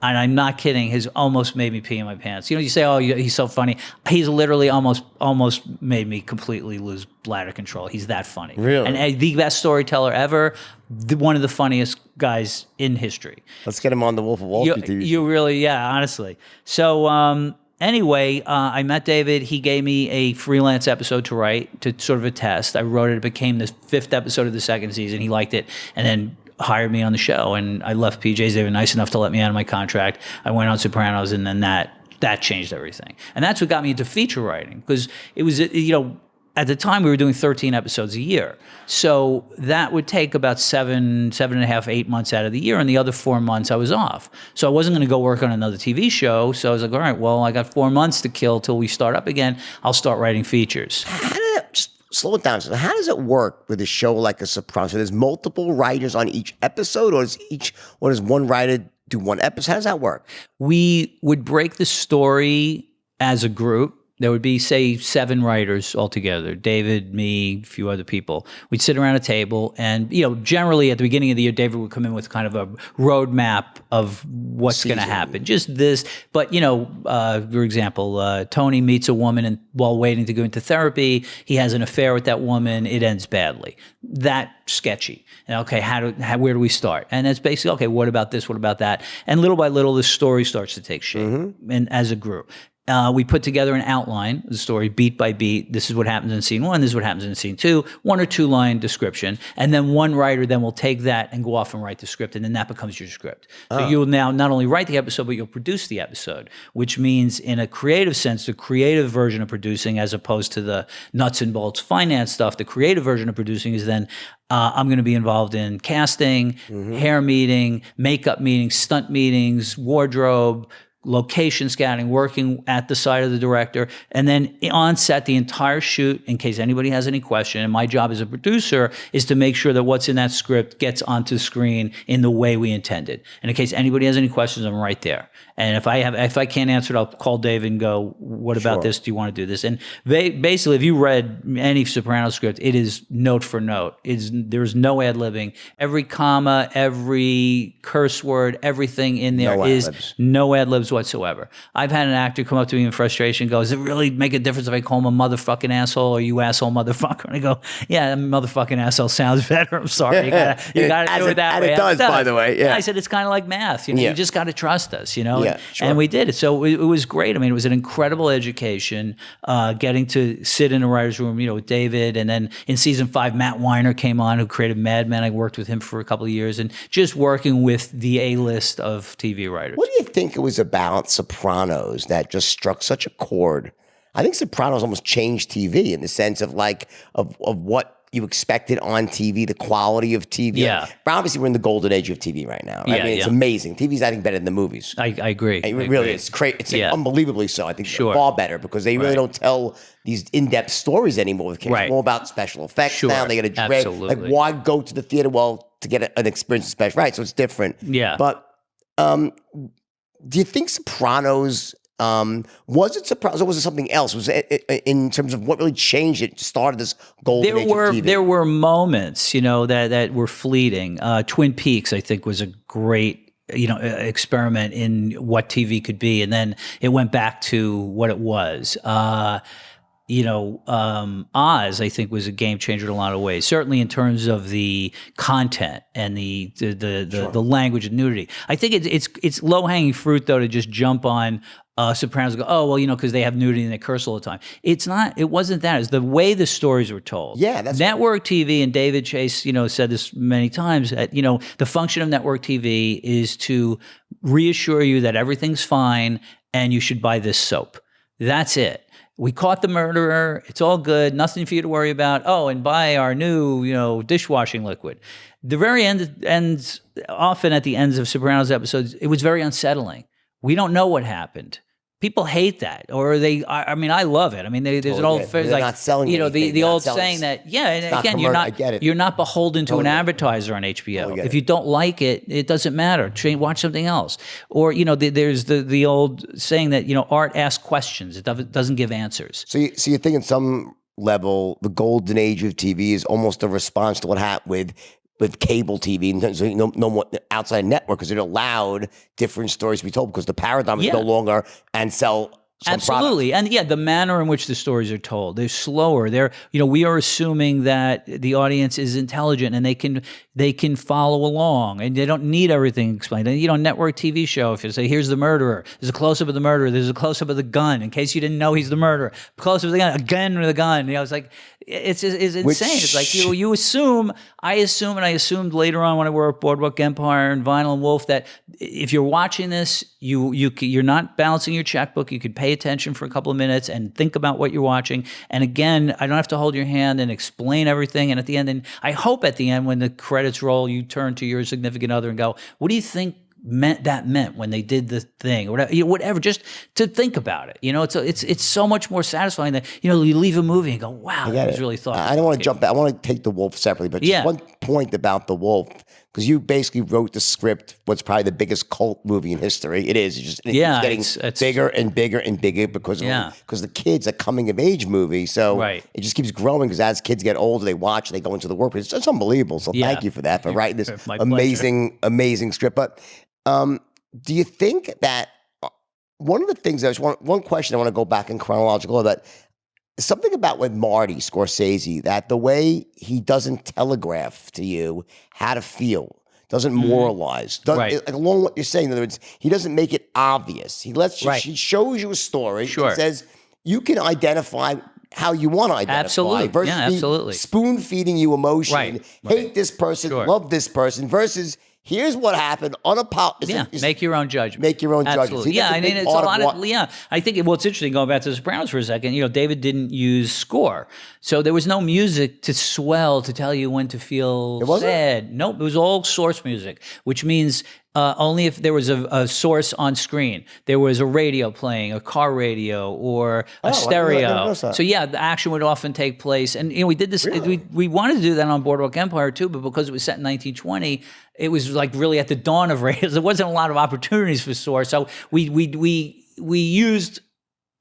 and I'm not kidding, has almost made me pee in my pants. You say, oh, he's so funny. He's literally almost made me completely lose bladder control. He's that funny. Really? And the best storyteller ever, one of the funniest guys in history. Let's get him on the Wolf of Wall Street TV. You really, yeah, honestly. So, anyway, I met David. He gave me a freelance episode to write, to sort of a test. I wrote it. It became the 5th episode of the 2nd season. He liked it, and then hired me on the show. And I left PJs. They were nice enough to let me out of my contract. I went on Sopranos, and then that changed everything. And that's what got me into feature writing, because it was, at the time we were doing 13 episodes a year. So that would take about 7.5, 8 months out of the year, and the other 4 months I was off. So I wasn't going to go work on another TV show. So I was like, all right, well, I got 4 months to kill till we start up again. I'll start writing features. Just slow it down. So how does it work with a show like a Sopranos? So there's multiple writers on each episode, or does one writer do one episode? How does that work? We would break the story as a group. There would be, say, 7 writers altogether, David, me, a few other people. We'd sit around a table, and, generally at the beginning of the year, David would come in with kind of a roadmap of what's going to happen. Just this. But, for example, Tony meets a woman, and while waiting to go into therapy, he has an affair with that woman. It ends badly. That sketchy. And okay, where do we start? And it's basically, okay, what about this? What about that? And little by little, the story starts to take shape, and as a group. We put together an outline of the story, beat by beat. This is what happens in scene 1. This is what happens in scene 2. 1 or 2 line description. And then one writer then will take that and go off and write the script. And then that becomes your script. So you'll now not only write the episode, but you'll produce the episode, which means in a creative sense, the creative version of producing, as opposed to the nuts and bolts finance stuff, the creative version of producing is then I'm going to be involved in casting, hair meeting, makeup meetings, stunt meetings, wardrobe, location scouting, working at the side of the director, and then on set, the entire shoot, in case anybody has any question. And my job as a producer is to make sure that what's in that script gets onto screen in the way we intended. And in case anybody has any questions, I'm right there. And if I can't answer it, I'll call David and go, what about this? Do you want to do this? And basically, if you read any Sopranos script, it is note for note. There's no ad-libbing. Every comma, every curse word, everything in there is no ad-libs whatsoever. I've had an actor come up to me in frustration and go, does it really make a difference if I call him a motherfucking asshole or you asshole motherfucker? And I go, yeah, motherfucking asshole sounds better. I'm sorry. You got to do it that way. And it does, by the way. Yeah. I said, it's kind of like math. You just got to trust us, Yeah, sure. And we did it. So it was great. I mean, it was an incredible education, getting to sit in a writer's room, with David. And then in season 5, Matt Weiner came on, who created Mad Men. I worked with him for a couple of years, and just working with the A-list of TV writers. What do you think it was about Sopranos that just struck such a chord? I think Sopranos almost changed TV in the sense of of what you expected on TV, the quality of TV. Yeah. But obviously, we're in the golden age of TV right now. Right? Yeah, I mean, it's amazing. TV's, I think, better than the movies. I agree. It really is. It's unbelievably so. I think far better because they really don't tell these in-depth stories anymore with kids. It's more about special effects now. They got to drag. Absolutely. Like, why go to the theater? Well, to get an experience of special. Right, so it's different. Yeah. But do you think Sopranos... was it Sopranos or was it something else? Was it in terms of what really changed it, started this golden age of TV? There were moments, that were fleeting. Twin Peaks, I think, was a great, experiment in what TV could be, and then it went back to what it was. Oz, I think, was a game changer in a lot of ways. Certainly in terms of the content and the language and nudity. I think it's low hanging fruit though to just jump on Sopranos and go, oh well, because they have nudity and they curse all the time. It's not. It wasn't that. It's the way the stories were told. Yeah, that's network TV. And David Chase, said this many times. That the function of network TV is to reassure you that everything's fine and you should buy this soap. That's it. We caught the murderer. It's all good. Nothing for you to worry about. Oh, and buy our new, dishwashing liquid. The very end, often at the ends of Sopranos episodes, it was very unsettling. We don't know what happened. People hate that, or I love it. I mean, there's an old phrase like, not selling the old saying that, and again, you're not beholden to an advertiser on HBO. If you don't like it, it doesn't matter. Watch something else. Or, there's the old saying that, art asks questions. It doesn't give answers. So you think at some level, the golden age of TV is almost a response to what happened with cable TV, and so no more outside network, because it allowed different stories to be told because the paradigm is no longer and sell Absolutely. Product. And the manner in which the stories are told, they're slower. We are assuming that the audience is intelligent and they can follow along and they don't need everything explained. And, network TV show, if you say, here's the murderer, there's a close-up of the murderer, there's a close-up of the gun, in case you didn't know he's the murderer. Close-up of the gun, again with the gun. It's like, it's insane. It's like, you assume, I assumed later on when I worked Boardwalk Empire and Vinyl and Wolf, that if you're watching this, you're not balancing your checkbook. You could pay attention for a couple of minutes and think about what you're watching. And again, I don't have to hold your hand and explain everything. And at the end, and I hope at the end when the credits roll, you turn to your significant other and go, what do you think meant when they did the thing, or whatever, just to think about it. It's so much more satisfying that, you leave a movie and go, wow, that was really thought. I don't want to jump back. I want to take The Wolf separately, but just one point about The Wolf, because you basically wrote the script, what's probably the biggest cult movie in history. It is. It's getting bigger and bigger and bigger because the kids are coming of age movie. So it just keeps growing because as kids get older, they watch, they go into the workplace. It's just unbelievable. So thank you for that, for writing this amazing script. But do you think that one of the things one question I want to go back in chronological about, something about with Marty Scorsese, that the way he doesn't telegraph to you how to feel, doesn't moralize, along what you're saying. In other words, he doesn't make it obvious. He lets you, he shows you a story. He says you can identify how you want to identify. Absolutely. Versus spoon feeding you emotion. Hate this person, love this person. Versus here's what happened. Make your own judgment. Make your own judgment. Yeah, I mean, it's a lot of. I think what's interesting, going back to The Sopranos for a second, David didn't use score, so there was no music to swell to tell you when to feel sad. Nope, it was all source music, which means only if there was a source on screen. There was a radio playing, a car radio, or a stereo. So the action would often take place. And we did this. Really? We wanted to do that on Boardwalk Empire too, but because it was set in 1920, it was like really at the dawn of radio. There wasn't a lot of opportunities for source. So we used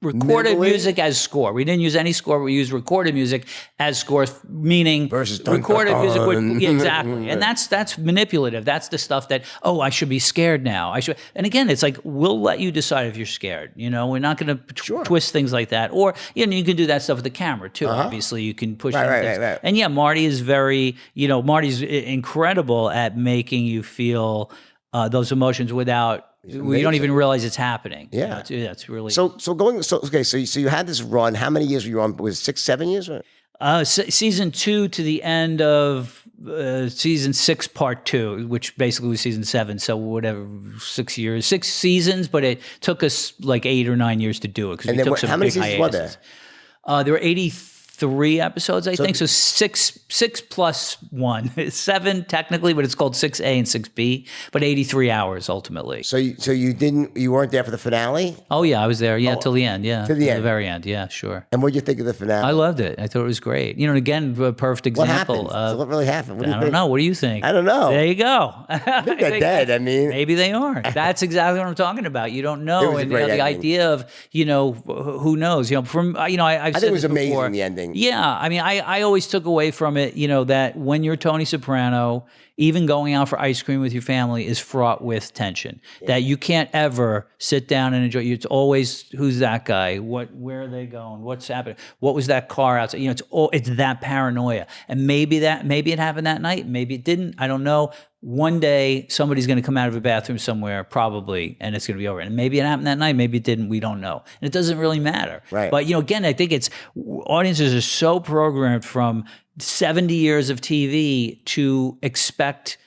recorded Minimally? music as score. We didn't use any score. We used recorded music as score, meaning Versus dun, recorded dun, music. dun. Yeah, exactly, and that's manipulative. That's the stuff that I should be scared now. I should. And again, it's like we'll let you decide if you're scared. We're not going to twist things like that. Or you can do that stuff with the camera too. Obviously, you can push things. Right. And yeah, Marty is Marty's incredible at making you feel those emotions without. You don't even realize it's happening. Yeah, it's really So you had this run. How many years were you on? Was it 6, 7 years? Right? Season 2 to the end of season 6, part 2, which basically was season 7. So whatever, 6 years, 6 seasons, but it took us like 8 or 9 years to do it because we took some how many big seasons were there? There were 83 episodes, I think. So six plus 1, 7 technically, but it's called 6A and 6B, but 83 hours ultimately. So you weren't there for the finale? Oh yeah, I was there. Yeah, till the end. Yeah, to the end, the very end. Yeah, sure. And what did you think of the finale? I loved it. I thought it was great. Again, a perfect example. What happened? What really happened? I don't know. What do you think? I don't know. There you go. I think they're dead. I mean, maybe they are. That's exactly what I'm talking about. You don't know, It was a and great the ending. idea of who knows. From I've I said think it was this amazing, before. the ending. Yeah, I mean, I always took away from it, that when you're Tony Soprano, even going out for ice cream with your family is fraught with tension. Yeah. That you can't ever sit down and enjoy. It's always, who's that guy? Where are they going? What's happening? What was that car outside? It's that paranoia. And maybe it happened that night. Maybe it didn't. I don't know. One day somebody's going to come out of a bathroom somewhere, probably, and it's going to be over. And maybe it happened that night. Maybe it didn't. We don't know. And it doesn't really matter. Right. But again, I think audiences are so programmed from 70 years of TV to expect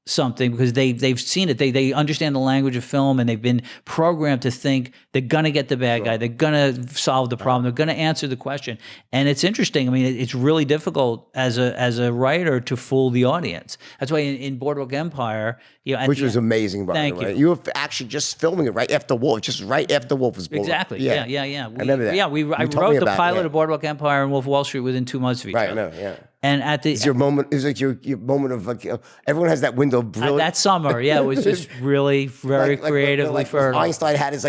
something because they've seen it. They understand the language of film, and they've been programmed to think they're gonna get the bad guy, they're gonna solve the problem, they're gonna answer the question. And it's interesting. I mean, it's really difficult as a writer to fool the audience. That's why in Boardwalk Empire, which was amazing, by the way. You were actually just filming it right after Wolf, was born. Exactly. Yeah. I remember that. Yeah, I wrote the pilot of Boardwalk Empire and Wolf of Wall Street within 2 months of each other. Right. No. Yeah. And it's your moment. It was like your moment of like everyone has that window. That summer, it was just really very creatively fertile. Einstein had his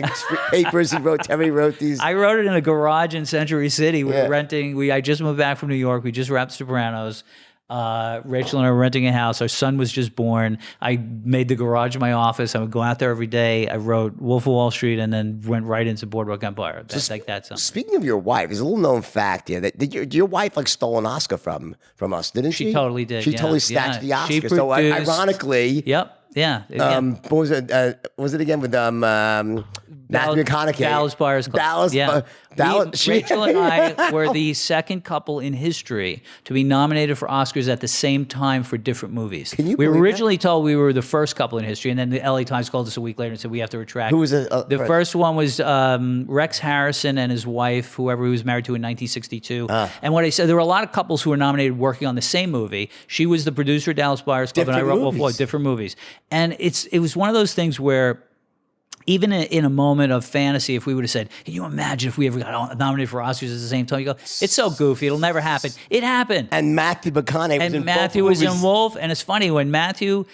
papers. He wrote these. I wrote it in a garage in Century City. We were renting. I just moved back from New York. We just wrapped Sopranos. Rachel and I were renting a house. Our son was just born. I made the garage my office. I would go out there every day. I wrote Wolf of Wall Street and then went right into Boardwalk Empire. That's something. Speaking of your wife, there's a little known fact here that your wife stole an Oscar from us, didn't she? She totally did. She totally snatched the Oscar. So ironically, yep. Yeah. What was it? Was it again with Matthew McConaughey? Dallas Buyers Club. Rachel and I were the second couple in history to be nominated for Oscars at the same time for different movies. Can you we were believe originally told we were the first couple in history, and then the LA Times called us a week later and said we have to retract. Who was the first one was Rex Harrison and his wife, whoever he was married to in 1962. And what I said, there were a lot of couples who were nominated working on the same movie. She was the producer of Dallas Buyers Club, and I wrote Wolf of Wall Street, different movies. And it was one of those things where even in a moment of fantasy, if we would have said, can you imagine if we ever got nominated for Oscars at the same time? You go, it's so goofy. It'll never happen. It happened. And Matthew McConaughey was in both Matthew was movies. in Wolf. And it's funny, when Marty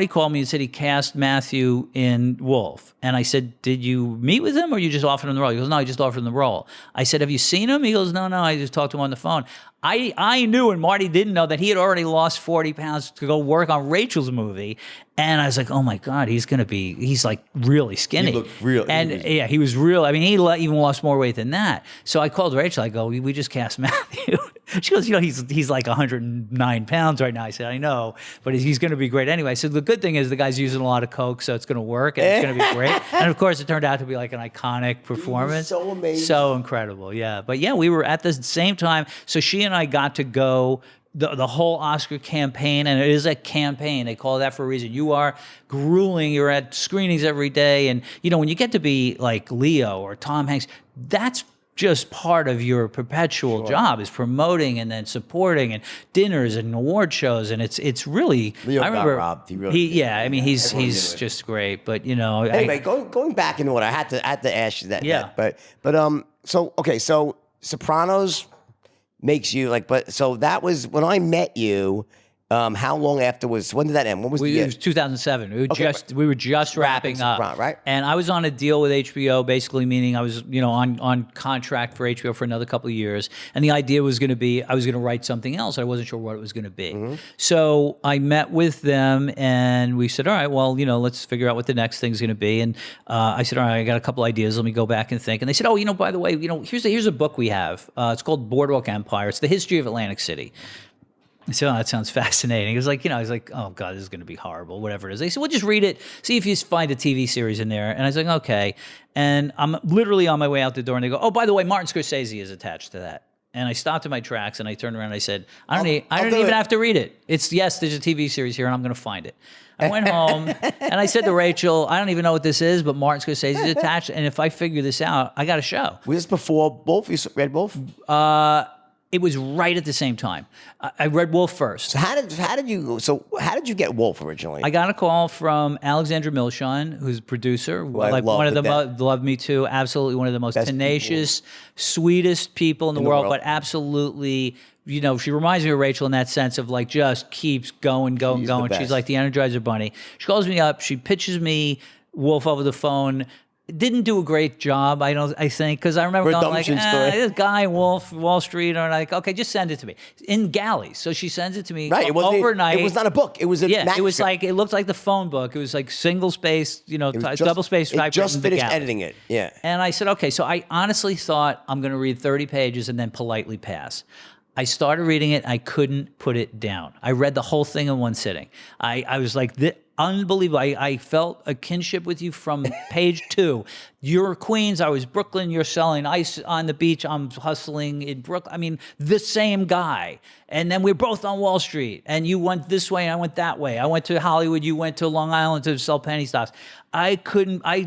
called me and said he cast Matthew in Wolf. And I said, did you meet with him or you just offered him the role? He goes, no, I just offered him the role. I said, have you seen him? He goes, no, I just talked to him on the phone. I knew, and Marty didn't know, that he had already lost 40 pounds to go work on Rachel's movie. And I was like, oh my God, he's like really skinny. He looked real. He was real. I mean, he even lost more weight than that. So I called Rachel. I go, we just cast Matthew. She goes, he's like 109 pounds right now. I said, I know, but he's going to be great anyway. So the good thing is the guy's using a lot of Coke, so it's going to work and it's going to be great. And of course, it turned out to be like an iconic performance. So amazing. So incredible, yeah. But yeah, we were at the same time. So she and I got to go the whole Oscar campaign, and it is a campaign. They call it that for a reason. You are grueling. You're at screenings every day. And, when you get to be like Leo or Tom Hanks, that's just part of your perpetual job, is promoting and then supporting and dinners and award shows, and it's really. Leo I remember got robbed. He's just great, but Anyway, going back in order, I had to ask you that. Yeah. So Sopranos makes you so that was when I met you. How long afterwards? When did that end? When was the It year? was 2007. Okay, We were just wrapping up, right? and I was on a deal with HBO, basically meaning I was, on contract for HBO for another couple of years. And the idea was going to be I was going to write something else. I wasn't sure what it was going to be. So I met with them, and we said, all right, well, let's figure out what the next thing's going to be. And I said, all right, I got a couple ideas. Let me go back and think. And they said, oh, by the way, here's a book we have. It's called Boardwalk Empire. It's the history of Atlantic City. I said, oh, that sounds fascinating. It was like, I was like, oh, God, this is going to be horrible, whatever it is. They said, well, just read it, see if you find a TV series in there. And I was like, okay. And I'm literally on my way out the door, and they go, oh, by the way, Martin Scorsese is attached to that. And I stopped in my tracks, and I turned around, and I said, I don't even have to read it. Yes, there's a TV series here, and I'm going to find it. I went home, and I said to Rachel, I don't even know what this is, but Martin Scorsese is attached, and if I figure this out, I got a show. Was this before both? You read both? It was right at the same time. I read Wolf first. So how did you get Wolf originally? I got a call from Alexandra Milshon, who's a producer, I one of the loved loved me too. Absolutely one of the most Best tenacious, sweetest people in the world, but absolutely. She reminds me of Rachel in that sense of like just keeps going. She's like the Energizer Bunny. She calls me up. She pitches me Wolf over the phone. Didn't do a great job, I think, because I remember going like, this guy, Wolf, Wall Street, and I'm like, okay, just send it to me. In galleys. So she sends it to me overnight. It was not a book. It was a it was like, it looked like the phone book. It was like single space, double space. It just finished editing it, yeah. And I said, okay, so I honestly thought I'm going to read 30 pages and then politely pass. I started reading it. I couldn't put it down. I read the whole thing in one sitting. I was like, unbelievable. I felt a kinship with you from page 2. You're Queens, I was Brooklyn, you're selling ice on the beach, I'm hustling in Brooklyn. I mean, the same guy. And then we're both on Wall Street, and you went this way and I went that way. I went to Hollywood, you went to Long Island to sell penny stocks. I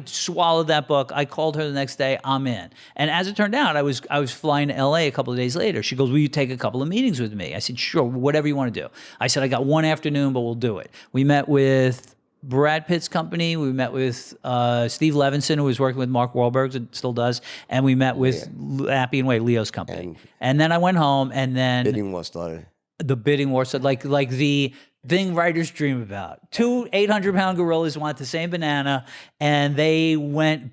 swallowed that book. I called her the next day, I'm in. And as it turned out, I was flying to LA a couple of days later. She goes, will you take a couple of meetings with me? I said, sure, whatever you want to do. I said, I got one afternoon, but we'll do it. We met with Brad Pitt's company. We met with Steve Levinson, who was working with Mark Wahlberg, and still does. And we met with Happy and Way, Leo's company. And then I went home, and then bidding war started. The bidding war started, like the thing writers dream about. 2 800-pound gorillas want the same banana, and they went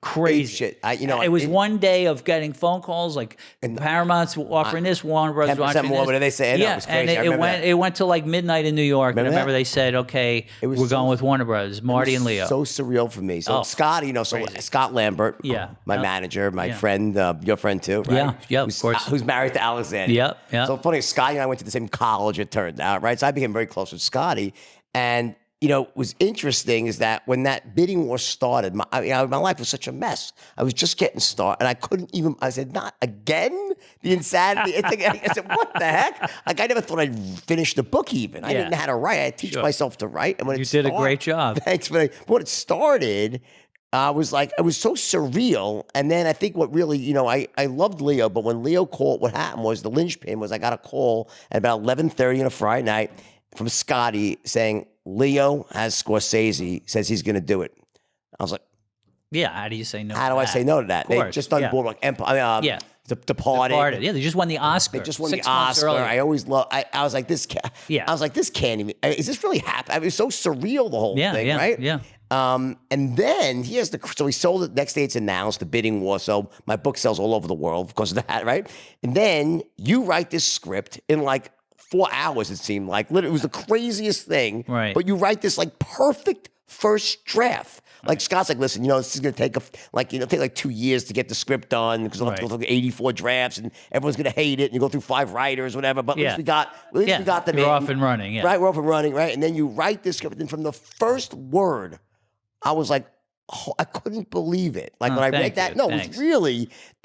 crazy. Shit. It was one day of getting phone calls like Paramount's offering this, Warner Brothers 10% offering more. this. What did they say? Yeah, it was crazy. and it went to like midnight in New York. And I remember they said, "Okay, we're going with Warner Brothers, Marty and Leo." So surreal for me. So Scott, Scott Lambert, my manager, my friend, your friend too, right? Yeah, of course. Who's married to Alexander. Yep. So funny, Scotty and I went to the same college. It turned out, right? So I became very close with Scotty, and what was interesting is that when that bidding war started, my life was such a mess. I was just getting started, and I couldn't even. I said, "Not again!" The insanity. I said, "What the heck?" Like I never thought I'd finish the book. Even I didn't know how to write. I had to teach myself to write. And when you did a great job. Thanks, but when it started, I was like, it was so surreal. And then I think what really, I loved Leo, but when Leo called, what happened was the linchpin was I got a call at about 11:30 on a Friday night from Scotty saying, Leo has Scorsese, says he's going to do it. I was like, yeah, how do you say no to that? How do I say no to that? They just done Boardwalk Empire. Departed. Yeah, they just won the Oscar. They just won the Oscar. I always love. I was like, this. I was like, this can't even. Is this really happening? I mean, it's so surreal, the whole thing, right? Yeah. And then so he sold it. Next day, it's announced the bidding war. So my book sells all over the world because of that, right? And then you write this script in like 4 hours. It seemed like literally, it was the craziest thing. Right. But you write this like perfect first draft. Like Scott's like, listen, this is gonna take take like 2 years to get the script done because we'll have to go through 84 drafts and everyone's gonna hate it and you go through 5 writers, whatever. But at least we got the We're off and running, right? We're off and running, right? And then you write this script, and from the first word, I was like, oh, I couldn't believe it. Like when I read that,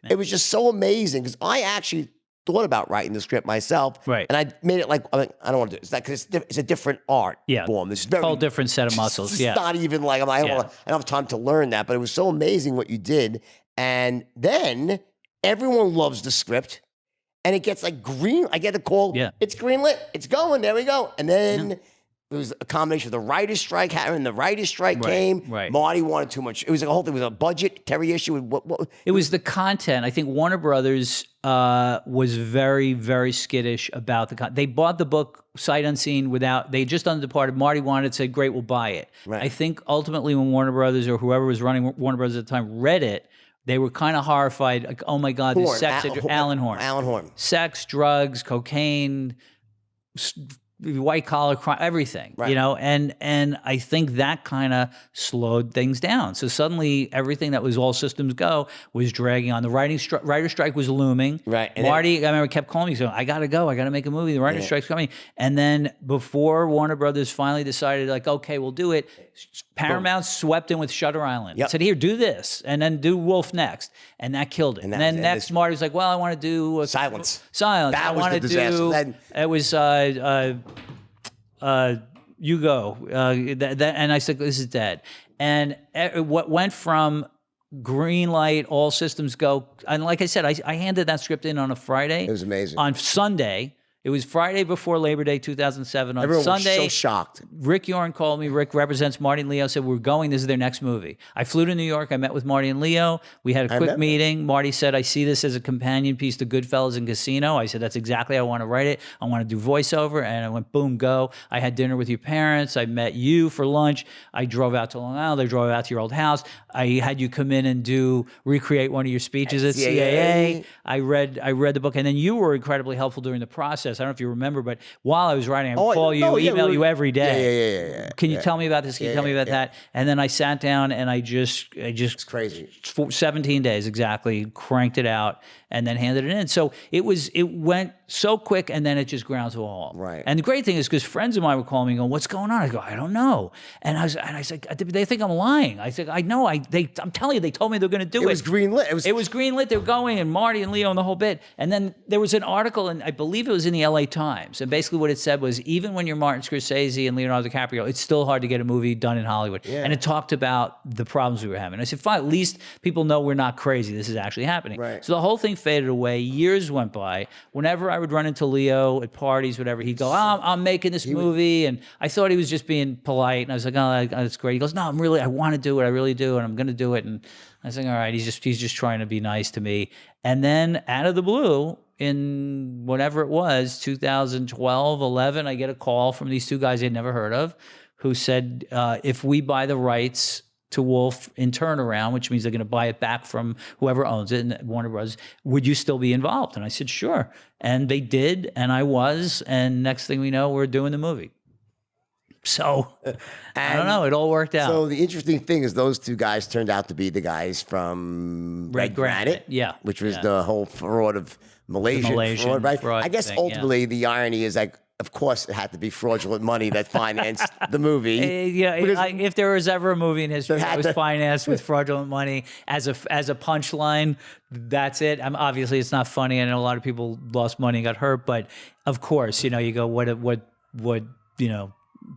it was just so amazing because I actually thought about writing the script myself, right? And I made it like I don't want to do it. It's like because it's a different art form. This is very whole different set of muscles. It's not even like I don't have time to learn that, but it was so amazing what you did. And then everyone loves the script, and it gets like green. I get a call. Yeah, it's greenlit. It's going. There we go. And then it was a combination of the writer's strike happened, the writer's strike came. right. Marty wanted too much. It was like a whole thing. It was a budgetary issue. It was the content. I think Warner Brothers was very, very skittish about the content. They bought the book sight unseen without, they just done The Departed. Marty wanted it, said, great, we'll buy it. Right. I think ultimately when Warner Brothers or whoever was running Warner Brothers at the time read it, they were kind of horrified. Like, oh my God, this sex, Alan Horn. Alan Horn. Sex, drugs, cocaine, white collar crime, everything, Right. you know, and I think that kind of slowed things down. So suddenly everything that was all systems go was dragging on. The writer strike was looming. Right. And Marty, I remember, kept calling me, saying, I got to go. I got to make a movie. The writer strike's coming. And then before Warner Brothers finally decided, like, okay, we'll do it, Paramount swept in with Shutter Island. Yep. Said, here, do this, and then do Wolf next. And that killed it. And then next, Marty was like, well, I want to do Silence. Silence. That I was want the to disaster. do. Then- It was you go. And I said, this is dead. And what went from green light, all systems go. And like I said, I handed that script in on a Friday. It was amazing. On Sunday. It was Friday before Labor Day 2007. On Everyone Sunday, was so shocked. Rick Yorn called me. Rick represents Marty and Leo, said, we're going. This is their next movie. I flew to New York. I met with Marty and Leo. We had a quick meeting. Marty said, I see this as a companion piece to Goodfellas and Casino. I said, that's exactly how I want to write it. I want to do voiceover. And I went, boom, go. I had dinner with your parents. I met you for lunch. I drove out to Long Island. I drove out to your old house. I had you come in and recreate one of your speeches at CAA. I read the book. And then you were incredibly helpful during the process. I don't know if you remember, but while I was writing, I would call you, email you every day. Yeah. Can you tell me about this? Can you tell me about that? And then I sat down and I just It's crazy. 17 days exactly, cranked it out and then handed it in. So it went so quick and then it just ground to a halt. Right. And the great thing is because friends of mine were calling me going, what's going on? I go, I don't know. And I said, they think I'm lying. I said, I know. I'm telling you, they told me they're going to do it. It was greenlit. It was greenlit. They were going, and Marty and Leo and the whole bit. And then there was an article, and I believe it was in the LA Times. And basically what it said was, even when you're Martin Scorsese and Leonardo DiCaprio, it's still hard to get a movie done in Hollywood. Yeah. And it talked about the problems we were having. I said, fine, at least people know we're not crazy. This is actually happening. Right. So the whole thing faded away. Years went by. Whenever I would run into Leo at parties, whatever, he'd go, I'm making this movie. And I thought he was just being polite. And I was like, oh, that's great. He goes, no, I want to do it. I really do. And I'm going to do it. And I was like, all right, he's just trying to be nice to me. And then out of the blue, in whatever it was, 2012, 11, I get a call from these two guys I'd never heard of who said, if we buy the rights to Wolf in turnaround, which means they're going to buy it back from whoever owns it, and Warner Bros., would you still be involved? And I said, sure. And they did, and I was, and next thing we know, we're doing the movie. So, I don't know. It all worked out. So the interesting thing is those two guys turned out to be the guys from Red Granite, yeah, which was the whole fraud of Malaysian fraud, right? fraud I guess thing, ultimately the irony is like, of course, it had to be fraudulent money that financed the movie. If there was ever a movie in history that was financed with fraudulent money as a punchline, that's it. Obviously, it's not funny. I know a lot of people lost money and got hurt, but of course, you go, what,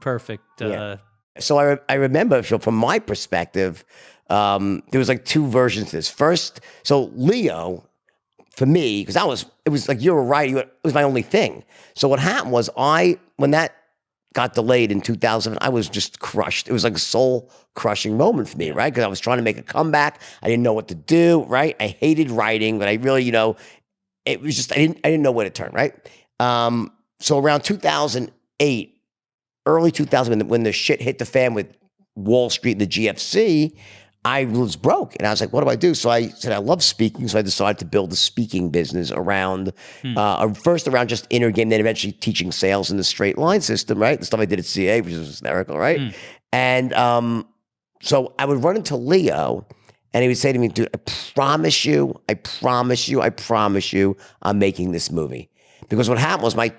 perfect. So I remember, from my perspective, there was like two versions of this. First, so Leo, for me, because it was like, you were right, it was my only thing. So what happened was when that got delayed in 2000, I was just crushed. It was like a soul crushing moment for me, right? Because I was trying to make a comeback. I didn't know what to do, right? I hated writing, but I really, it was just, I didn't know where to turn, right? So around 2008, early 2000, when the shit hit the fan with Wall Street and the GFC, I was broke. And I was like, what do I do? So I said, I love speaking. So I decided to build a speaking business around, first around just inner game, then eventually teaching sales in the straight line system, right? The stuff I did at CA, which was hysterical, right? And so I would run into Leo and he would say to me, dude, I promise you, I'm making this movie. Because what happened was my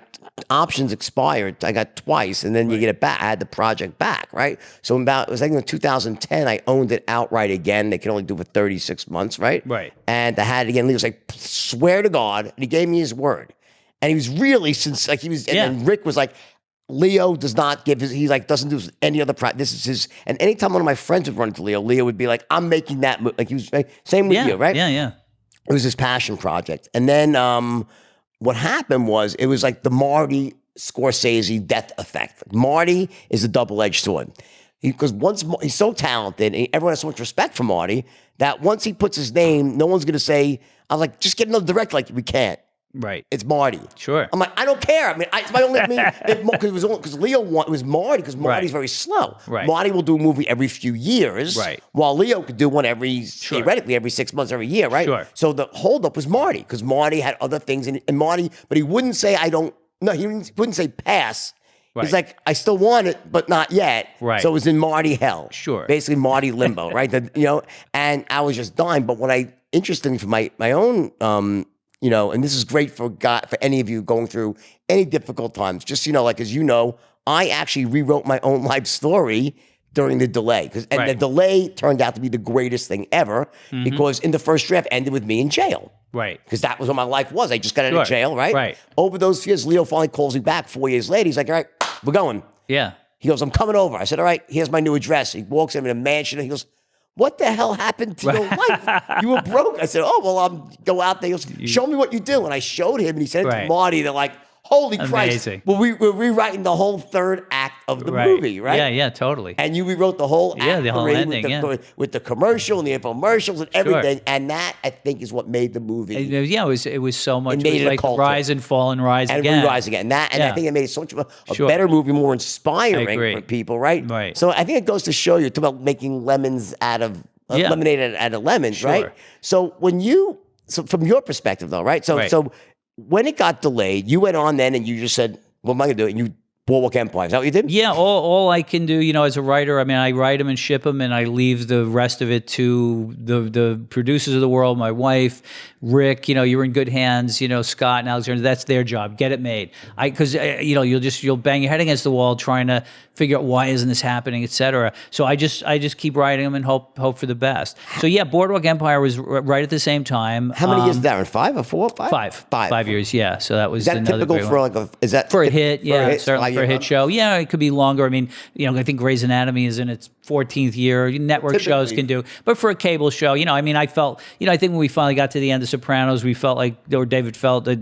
options expired. I got twice, and then you get it back. I had the project back, right? So it was like in 2010, I owned it outright again. They can only do it for 36 months, right? Right. And I had it again. He was like, swear to God, and he gave me his word. And he was really and then Rick was like, Leo does not give he doesn't do any other this is his. And anytime one of my friends would run into Leo would be like, I'm making that movie. Like he was same with you, right? Yeah. It was his passion project. And then what happened was, it was like the Marty Scorsese death effect. Marty is a double-edged sword. Because once he's so talented, and everyone has so much respect for Marty, that once he puts his name, no one's going to say, I'm like, just get another director. Like, we can't. Right. It's Marty. Sure. I'm like, I don't care. I mean, it's my only, because Leo it was Marty, because Marty's very slow. Right. Marty will do a movie every few years. Right. While Leo could do one theoretically, every 6 months, every year, right? Sure. So the holdup was Marty, because Marty had other things, and Marty, but he wouldn't say, he wouldn't say pass. Right. He's like, I still want it, but not yet. Right. So it was in Marty hell. Sure. Basically Marty limbo, right? And I was just dying. But interesting for my own, and this is great for any of you going through any difficult times. Just, I actually rewrote my own life story during the delay. The delay turned out to be the greatest thing ever, because in the first draft ended with me in jail. Right. Because that was what my life was. I just got out of jail, right? Right. Over those years, Leo finally calls me back 4 years later. He's like, all right, we're going. Yeah. He goes, I'm coming over. I said, all right, here's my new address. He walks in a mansion, and he goes, what the hell happened to your life? You were broke. I said, oh, well, I'll go out there. He goes, show me what you do. And I showed him, and he said it to Marty. They're like, holy Christ. Well, we're rewriting the whole third act of the movie, right? Yeah, totally. And you rewrote the whole act the whole ending, with the commercial and the infomercials and everything. And that, I think, is what made the movie. It was so much. It was like rise and fall and rise and again. Rise again. And I think it made it so much a better movie, more inspiring for people, right? Right. So I think it goes to show you, talk about making lemons out of lemonade out of lemons, right? So from your perspective, though, right? So when it got delayed, you went on then and you just said, what am I going to do? And you Boardwalk Empire. Is that what you did? Yeah, all I can do, as a writer, I mean, I write them and ship them, and I leave the rest of it to the producers of the world, my wife, Rick. You're in good hands. Scott and Alexander. That's their job. Get it made. Because you'll bang your head against the wall trying to figure out why isn't this happening, et cetera. So I just keep writing them and hope for the best. So yeah, Boardwalk Empire was right at the same time. How many years is that? 5 or 4? 5? 5 years. Yeah. So that was is that typical for is that for a hit? Yeah, certainly for a hit show. Yeah, it could be longer. I mean, I think Grey's Anatomy is in its 14th year. Network shows can do, but for a cable show, I felt, I think when we finally got to the end of Sopranos, we felt like, or David felt that,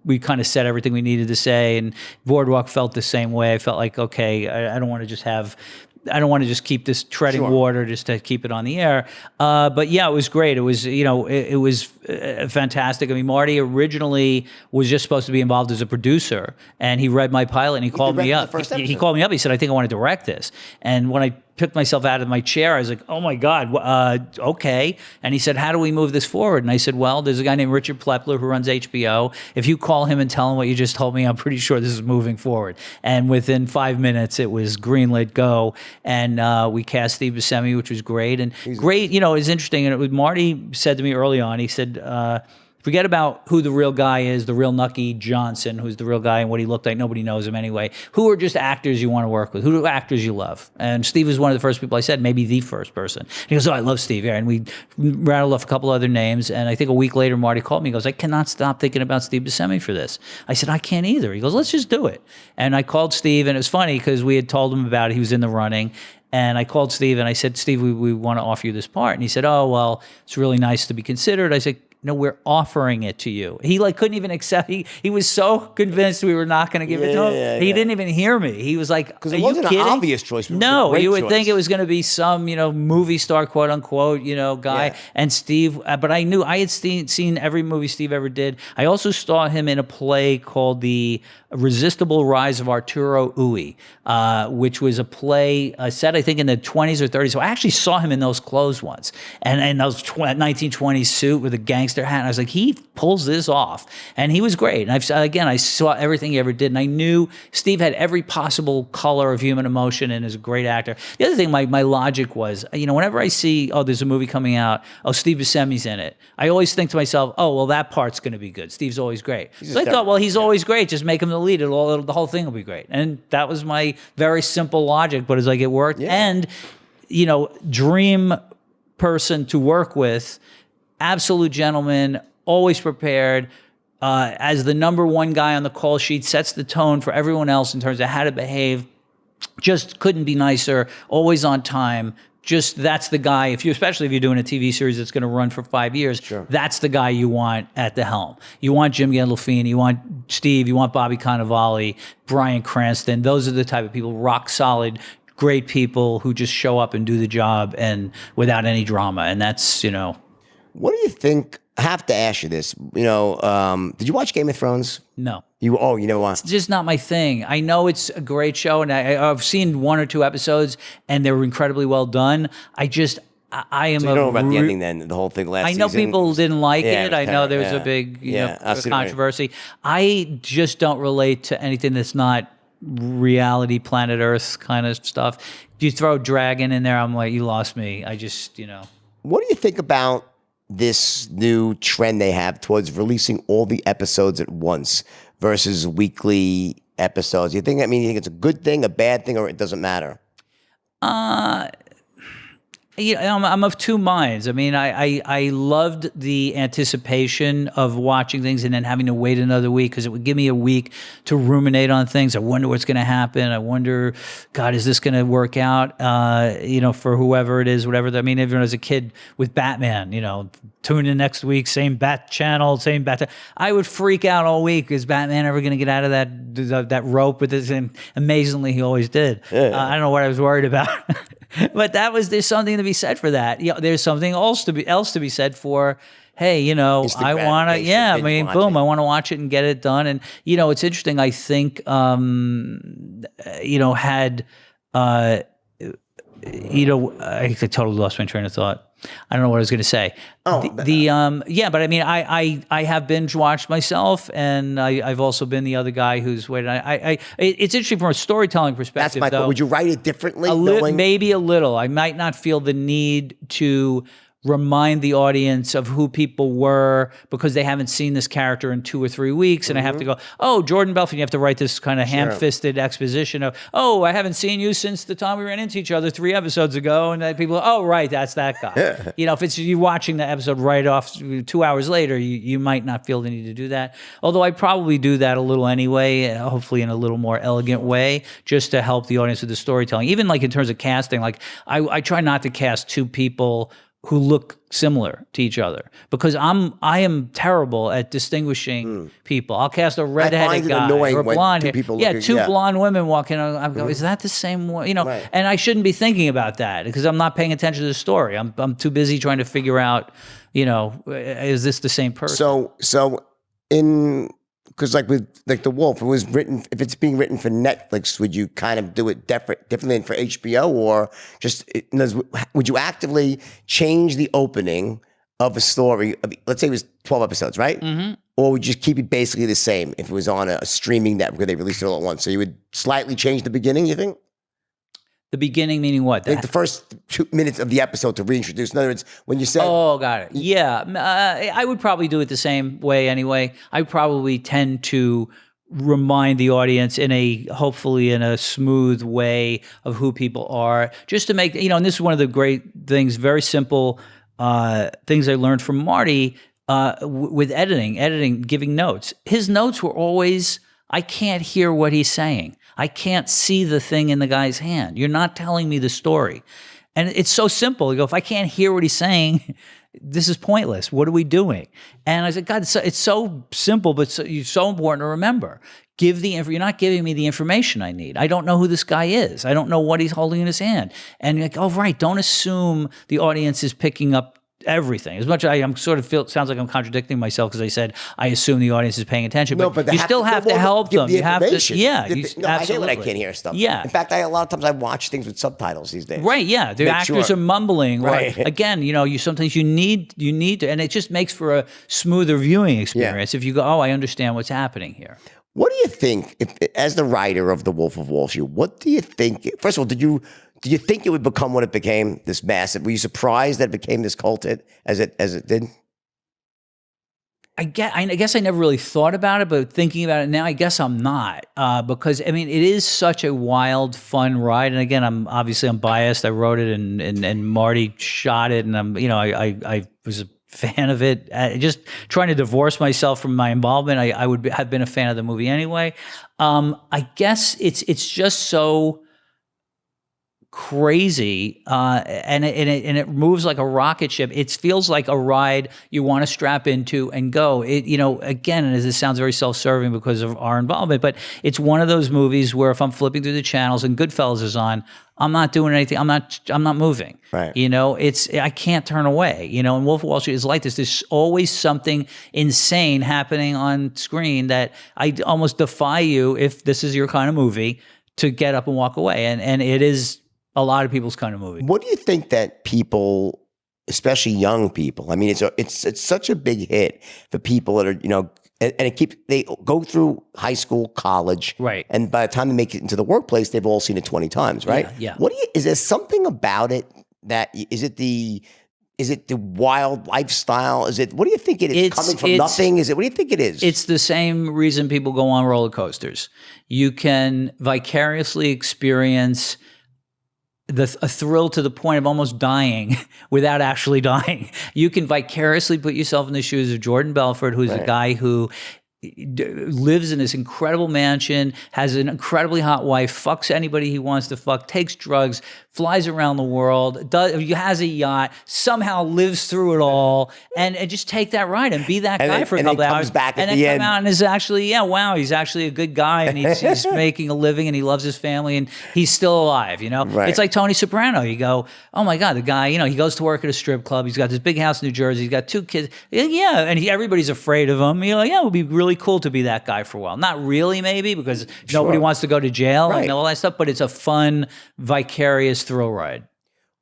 we kind of said everything we needed to say, and Boardwalk felt the same way. I felt like, okay, I don't want to just keep this treading water just to keep it on the air. But yeah, it was great. It was, it was fantastic. I mean, Marty originally was just supposed to be involved as a producer, and he read my pilot and he called me up. He called me up. He said, I think I want to direct this. And when I picked myself out of my chair, I was like, oh my God, okay. And he said, how do we move this forward? And I said, well, there's a guy named Richard Plepler who runs HBO. If you call him and tell him what you just told me, I'm pretty sure this is moving forward. And within 5 minutes, it was greenlit, go. And we cast Steve Buscemi, which was great. And great, it's interesting. And Marty said to me early on, he said, forget about who the real guy is, the real Nucky Johnson, who's the real guy and what he looked like. Nobody knows him anyway. Who are just actors you want to work with? Who are actors you love? And Steve was one of the first people I said, maybe the first person. And he goes, oh, I love Steve. Yeah. And we rattled off a couple other names. And I think a week later, Marty called me. He goes, I cannot stop thinking about Steve Buscemi for this. I said, I can't either. He goes, let's just do it. And I called Steve, and it was funny because we had told him about it. He was in the running. And I called Steve and I said, Steve, we want to offer you this part. And he said, oh, well, it's really nice to be considered. I said, no, we're offering it to you. He couldn't even accept. He was so convinced we were not going to give it to him. He didn't even hear me. He was like, because it wasn't an obvious choice. No, you would think it was going to be some, movie star, quote unquote, guy. Yeah. And Steve, but I knew I had seen every movie Steve ever did. I also saw him in a play called The Irresistible Rise of Arturo Ui, which was a play set, I think, in the 20s or 30s. So I actually saw him in those clothes once, and those 1920s suit with a gangster hat. And I was like, he pulls this off, and he was great. And I saw everything he ever did, and I knew Steve had every possible color of human emotion and is a great actor. The other thing, my logic was, whenever I see, there's a movie coming out, Steve Buscemi's in it, I always think to myself, well, that part's going to be good. Steve's always great. So I thought, well, he's always great. Just make him the lead. The whole thing will be great. And that was my very simple logic, but it's like it worked. Yeah. And, dream person to work with, absolute gentleman, always prepared, as the number one guy on the call sheet, sets the tone for everyone else in terms of how to behave. Just couldn't be nicer, always on time, just that's the guy. Especially if you're doing a TV series that's going to run for 5 years, that's the guy you want at the helm. You want Jim Gandolfini, you want Steve, you want Bobby Cannavale, Bryan Cranston. Those are the type of people, rock solid, great people who just show up and do the job and without any drama. And that's, What do you think? I have to ask you this. Did you watch Game of Thrones? No. You know what? It's just not my thing. I know it's a great show, and I've seen 1 or 2 episodes, and they were incredibly well done. I am. So you don't know about the ending then, the whole thing last season? I know people didn't like it. I know there's a big controversy. I just don't relate to anything that's not reality, planet Earth kind of stuff. You throw dragon in there, I'm like, you lost me. I just, What do you think about this new trend they have towards releasing all the episodes at once versus weekly episodes? You think it's a good thing, a bad thing, or it doesn't matter? I'm of two minds. I loved the anticipation of watching things and then having to wait another week because it would give me a week to ruminate on things. I wonder what's going to happen. I wonder, God, is this going to work out? For whoever it is, whatever. Even as a kid with Batman, tune in next week, same Bat channel, same Bat. I would freak out all week. Is Batman ever going to get out of that rope with this? And amazingly, he always did. I don't know what I was worried about. But there's something to be said for that. There's something else to be said for, hey, I want to, boom, I want to watch it and get it done. And, it's interesting. I think, I totally lost my train of thought. I don't know what I was going to say. But I have binge watched myself, and I've also been the other guy who's waited. It's interesting from a storytelling perspective. That's my. Would you write it differently? Maybe a little. I might not feel the need to remind the audience of who people were because they haven't seen this character in 2 or 3 weeks, and I have to go, oh, Jordan Belfort. You have to write this kind of ham-fisted exposition of, oh, I haven't seen you since the time we ran into each other 3 episodes ago, and then people, oh, right, that's that guy. If it's you watching the episode right off 2 hours later, you might not feel the need to do that. Although I probably do that a little anyway, hopefully in a little more elegant way, just to help the audience with the storytelling. Even like in terms of casting, like I try not to cast 2 people who look similar to each other because I am terrible at distinguishing people. I'll cast a redheaded guy or a blonde hair. Two blonde women walk in. I go, is that the same one? Right. And I shouldn't be thinking about that because I'm not paying attention to the story. I'm too busy trying to figure out, is this the same person? Because with The Wolf, if it's being written for Netflix, would you kind of do it differently than for HBO, or just would you actively change the opening of a story? Let's say it was 12 episodes, right? Mm-hmm. Or would you just keep it basically the same if it was on a streaming network where they released it all at once? So you would slightly change the beginning, you think? The beginning meaning what? Like the first 2 minutes of the episode to reintroduce. In other words, when you said... Oh, got it. Yeah. I would probably do it the same way anyway. I probably tend to remind the audience hopefully in a smooth way of who people are, just to make, and this is one of the great things, very simple things I learned from Marty with editing, giving notes. His notes were always, I can't hear what he's saying. I can't see the thing in the guy's hand. You're not telling me the story. And it's so simple. You go, if I can't hear what he's saying, this is pointless. What are we doing? And I said, God, it's so simple, but it's so important to remember. You're not giving me the information I need. I don't know who this guy is. I don't know what he's holding in his hand. And you're like, oh, right. Don't assume the audience is picking up everything. As much as sounds like I'm contradicting myself because I said I assume the audience is paying attention, but you still have to help them. You have to, absolutely. I hate when I can't hear stuff. Yeah. In fact, a lot of times I watch things with subtitles these days. Right. Yeah. The actors are mumbling. Right. Again, sometimes you need to, and it just makes for a smoother viewing experience if you go, oh, I understand what's happening here. What do you think, as the writer of The Wolf of Wall Street? What do you think? First of all, do you think it would become what it became, this massive? Were you surprised that it became this cult hit as it did? I guess I never really thought about it, but thinking about it now, I guess I'm not because it is such a wild, fun ride. And again, I'm biased. I wrote it and Marty shot it, and I was a fan of it. Just trying to divorce myself from my involvement. I would have been a fan of the movie anyway. I guess it's just so crazy, and it moves like a rocket ship. It feels like a ride you want to strap into and go. Again, and this sounds very self-serving because of our involvement, but it's one of those movies where if I'm flipping through the channels and Goodfellas is on, I'm not doing anything. I'm not moving. Right. I can't turn away. And Wolf of Wall Street is like this. There's always something insane happening on screen that I almost defy you, if this is your kind of movie, to get up and walk away. And it is a lot of people's kind of movie. What do you think that people, especially young people, I mean, it's such a big hit for people that are, and they go through high school, college, right? And by the time they make it into the workplace, they've all seen it 20 times, right? Yeah. Is there something about it that is it the wild lifestyle? What do you think it is? Coming from nothing? What do you think it is? It's the same reason people go on roller coasters. You can vicariously experience a thrill to the point of almost dying without actually dying. You can vicariously put yourself in the shoes of Jordan Belfort, who's a guy who lives in this incredible mansion, has an incredibly hot wife, fucks anybody he wants to fuck, takes drugs, flies around the world, has a yacht, somehow lives through it all, and just take that ride and be that guy for a couple hours. Back and then come out and is actually, he's actually a good guy, and he's making a living, and he loves his family, and he's still alive. Right. It's like Tony Soprano. You go, oh my God, the guy, he goes to work at a strip club. He's got this big house in New Jersey. He's got 2 kids. Yeah, and everybody's afraid of him. It would be really cool to be that guy for a while. Not really, maybe, because nobody wants to go to jail and all that stuff, but it's a fun, vicarious thrill ride.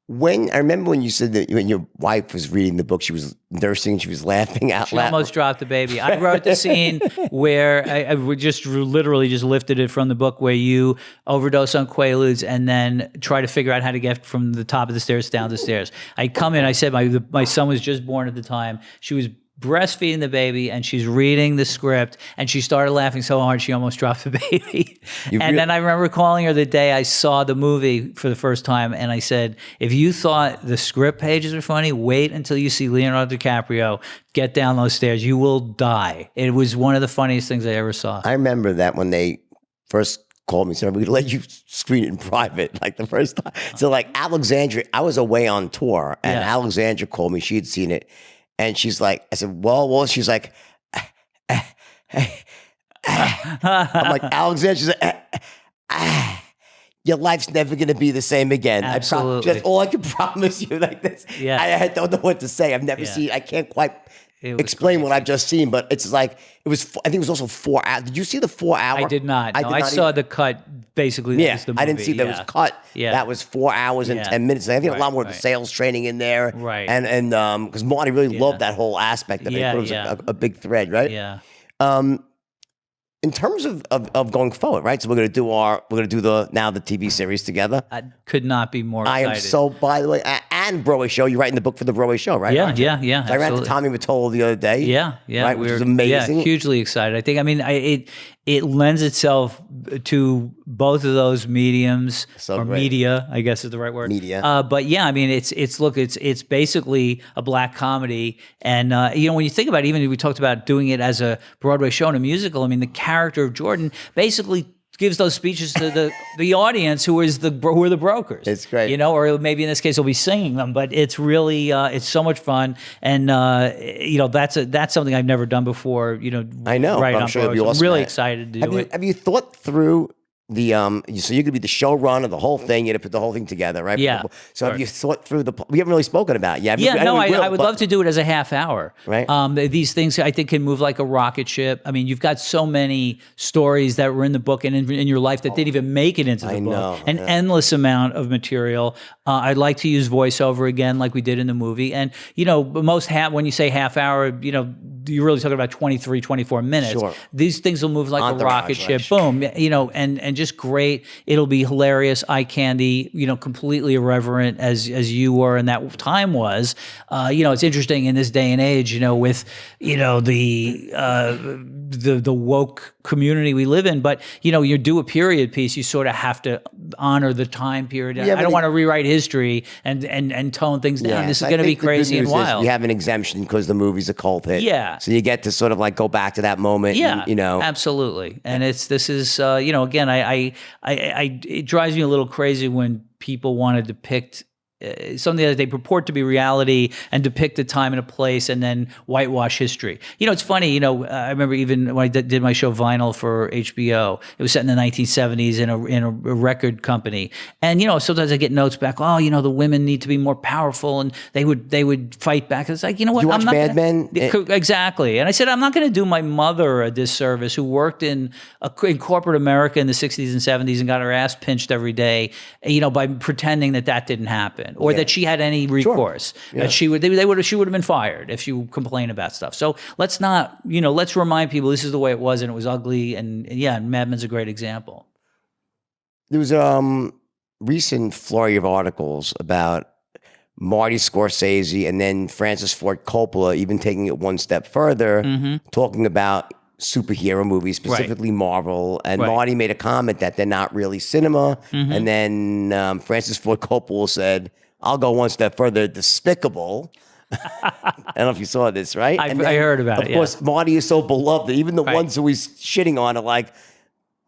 I remember when you said that when your wife was reading the book, she was nursing and she was laughing out loud. She almost dropped the baby. I wrote the scene where I just literally just lifted it from the book, where you overdose on Quaaludes and then try to figure out how to get from the top of the stairs down the stairs. I come in, I said my son was just born at the time. She was breastfeeding the baby, and she's reading the script, and she started laughing so hard she almost dropped the baby. Then I remember calling her the day I saw the movie for the first time, and I said, if you thought the script pages were funny, wait until you see Leonardo DiCaprio get down those stairs. You will die. It was one of the funniest things I ever saw. I remember that when they first called me and said, we'd let you screen it in private, like the first time. So like Alexandra, I was away on tour, and Alexandra called me. She had seen it. And she's like, I said, well, she's like, I'm like, Alexander, she's like, your life's never going to be the same again. Absolutely. That's all I can promise you. Like this. Yeah. I don't know what to say. I've never seen, I can't quite explain what I've just seen, but it's like, I think it was also 4 hours. Did you see the 4 hour? I did not. I saw the cut. Basically, that was the movie. I didn't see that was cut. Yeah. That was 4 hours and 10 minutes. I think a lot more of the sales training in there. Right. And because Marty really loved that whole aspect of it. It was a big thread, right? Yeah. In terms of going forward, right? So we're gonna do the TV series together. I could not be more excited. I am so, by the way, and Broadway show. You're writing the book for the Broadway show, right? Yeah. So I ran to Tommy Mottola the other day. Yeah. Right, which was amazing. Yeah, hugely excited. I think. I mean, it lends itself to both of those mediums media, I guess is the right word. Media. But yeah, I mean, it's basically a black comedy, and when you think about it, even we talked about doing it as a Broadway show and a musical. I mean, the character of Jordan basically gives those speeches to the audience who are the brokers. It's great. Or maybe in this case he'll be singing them, but it's really it's so much fun, and that's something I've never done before. I know. Right, I'm sure it'll be awesome. I'm really excited to do it. Have you thought through the so you could be the showrunner, the whole thing, you had to put the whole thing together, right? Yeah. So have you thought through we haven't really spoken about it yet. I would love to do it as a half hour. Right. These things I think can move like a rocket ship. I mean, you've got so many stories that were in the book and in your life that didn't even make it into the book. An endless amount of material. I'd like to use voiceover again, like we did in the movie. And when you say half hour, you're really talking about 23, 24 minutes. Sure. These things will move like a rocket ship. Boom. And just great. It'll be hilarious, eye candy, completely irreverent as you were and that time was. It's interesting in this day and age, with, the woke community we live in, but you do a period piece, you sort of have to honor the time period. I don't want to rewrite history and tone things down. This is going to be crazy and wild. You have an exemption because the movie's a cult hit. Yeah. So you get to sort of like go back to that moment. Yeah. And, absolutely. And again, it drives me a little crazy when people want to depict something that they purport to be reality and depict a time and a place and then whitewash history. It's funny, I remember even when I did my show Vinyl for HBO, it was set in the 1970s in a record company. And, sometimes I get notes back, the women need to be more powerful, and they would fight back. It's like, you know what? You watch Mad Men? Exactly. And I said, I'm not going to do my mother a disservice, who worked in corporate America in the 60s and 70s and got her ass pinched every day, by pretending that didn't happen. Or that she had any recourse. Sure. Yeah. That she would have been fired if she complained about stuff. So let's not, let's remind people this is the way it was, and it was ugly. And Mad Men's a great example. There was a recent flurry of articles about Marty Scorsese and then Francis Ford Coppola even taking it one step further, talking about superhero movies, specifically Marvel, and Marty made a comment that they're not really cinema, and then Francis Ford Coppola said, I'll go one step further, despicable. I don't know if you saw this, right? I heard about it. Of course, Marty is so beloved that even the ones who he's shitting on are like,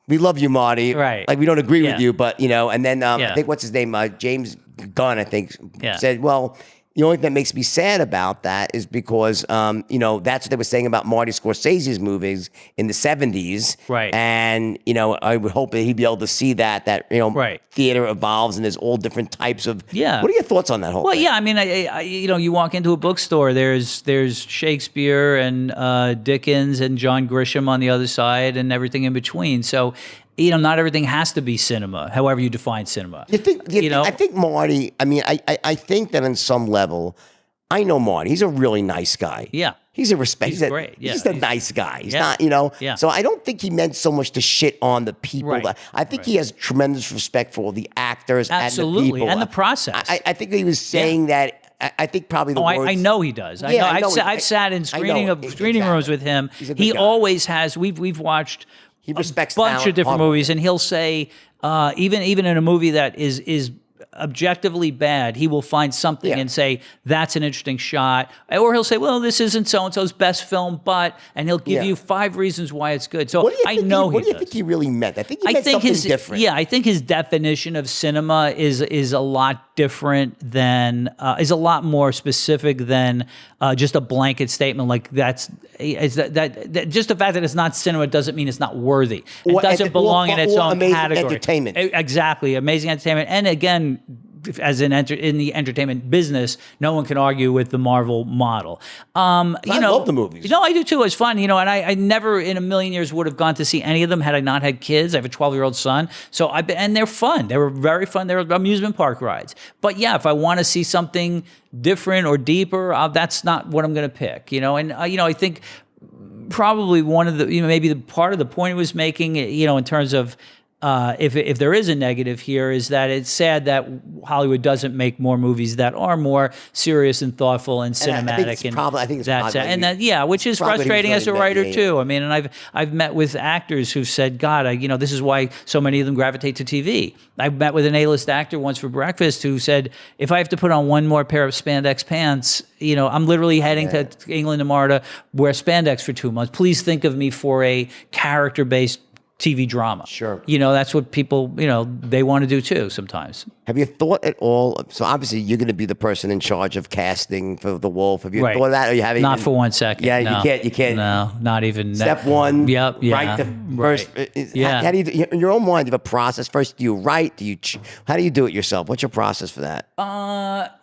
we love you, Marty. Right. Like, we don't agree with you, but, and then I think, what's his name? James Gunn, I think, said, well, the only thing that makes me sad about that is because, that's what they were saying about Marty Scorsese's movies in the 70s. Right. And, I would hope that he'd be able to see that theater evolves and there's all different types of... Yeah. What are your thoughts on that whole thing? Well, I mean, you walk into a bookstore, there's Shakespeare and Dickens and John Grisham on the other side and everything in between. So... not everything has to be cinema, however you define cinema. I think Marty, I think that on some level, I know Marty. He's a really nice guy. Yeah. He's a respect. He's great. He's just a nice guy. He's not, So I don't think he meant so much to shit on the people. Right. I think he has tremendous respect for all the actors and the people. And the process. I think he was saying that. I think probably the words. I know he does. I've sat in screening rooms with him. He always has. We've watched. He respects a bunch of different movies, and he'll say, even in a movie that is objectively bad, he will find something and say, that's an interesting shot. Or he'll say, well, this isn't so-and-so's best film, and he'll give you 5 reasons why it's good. So I know what do you think he really meant? I think he meant something different. Yeah, I think his definition of cinema is a lot different than, is a lot more specific than just a blanket statement like that just the fact that it's not cinema doesn't mean it's not worthy. It doesn't belong in its own amazing category. Entertainment. Exactly, amazing entertainment. And again, as in the entertainment business, no one can argue with the Marvel model. I love the movies. No, I do too. It's fun, and I never in a million years would have gone to see any of them had I not had kids. I have a 12-year-old son, and they're fun. They were very fun. They were amusement park rides. But yeah, if I want to see something different or deeper, that's not what I'm going to pick. And I think probably one of the maybe the part of the point he was making, in terms of. If there is a negative here, is that it's sad that Hollywood doesn't make more movies that are more serious and thoughtful and cinematic. Which is frustrating as a writer too. I mean, and I've met with actors who've said, God, this is why so many of them gravitate to TV. I met with an A-list actor once for breakfast who said, if I have to put on one more pair of spandex pants, I'm literally heading to England tomorrow to wear spandex for 2 months. Please think of me for a character-based TV drama. Sure. That's what people, they want to do too sometimes. Have you thought at all? So obviously you're going to be the person in charge of casting for The Wolf. Have you thought of that? Or you haven't? Not for 1 second. Yeah, no. you can't. No, not even. Step one. Yep. Yeah. Write the first. How do you do, in your own mind? Do you have a process? First, do you write? How do you do it yourself? What's your process for that?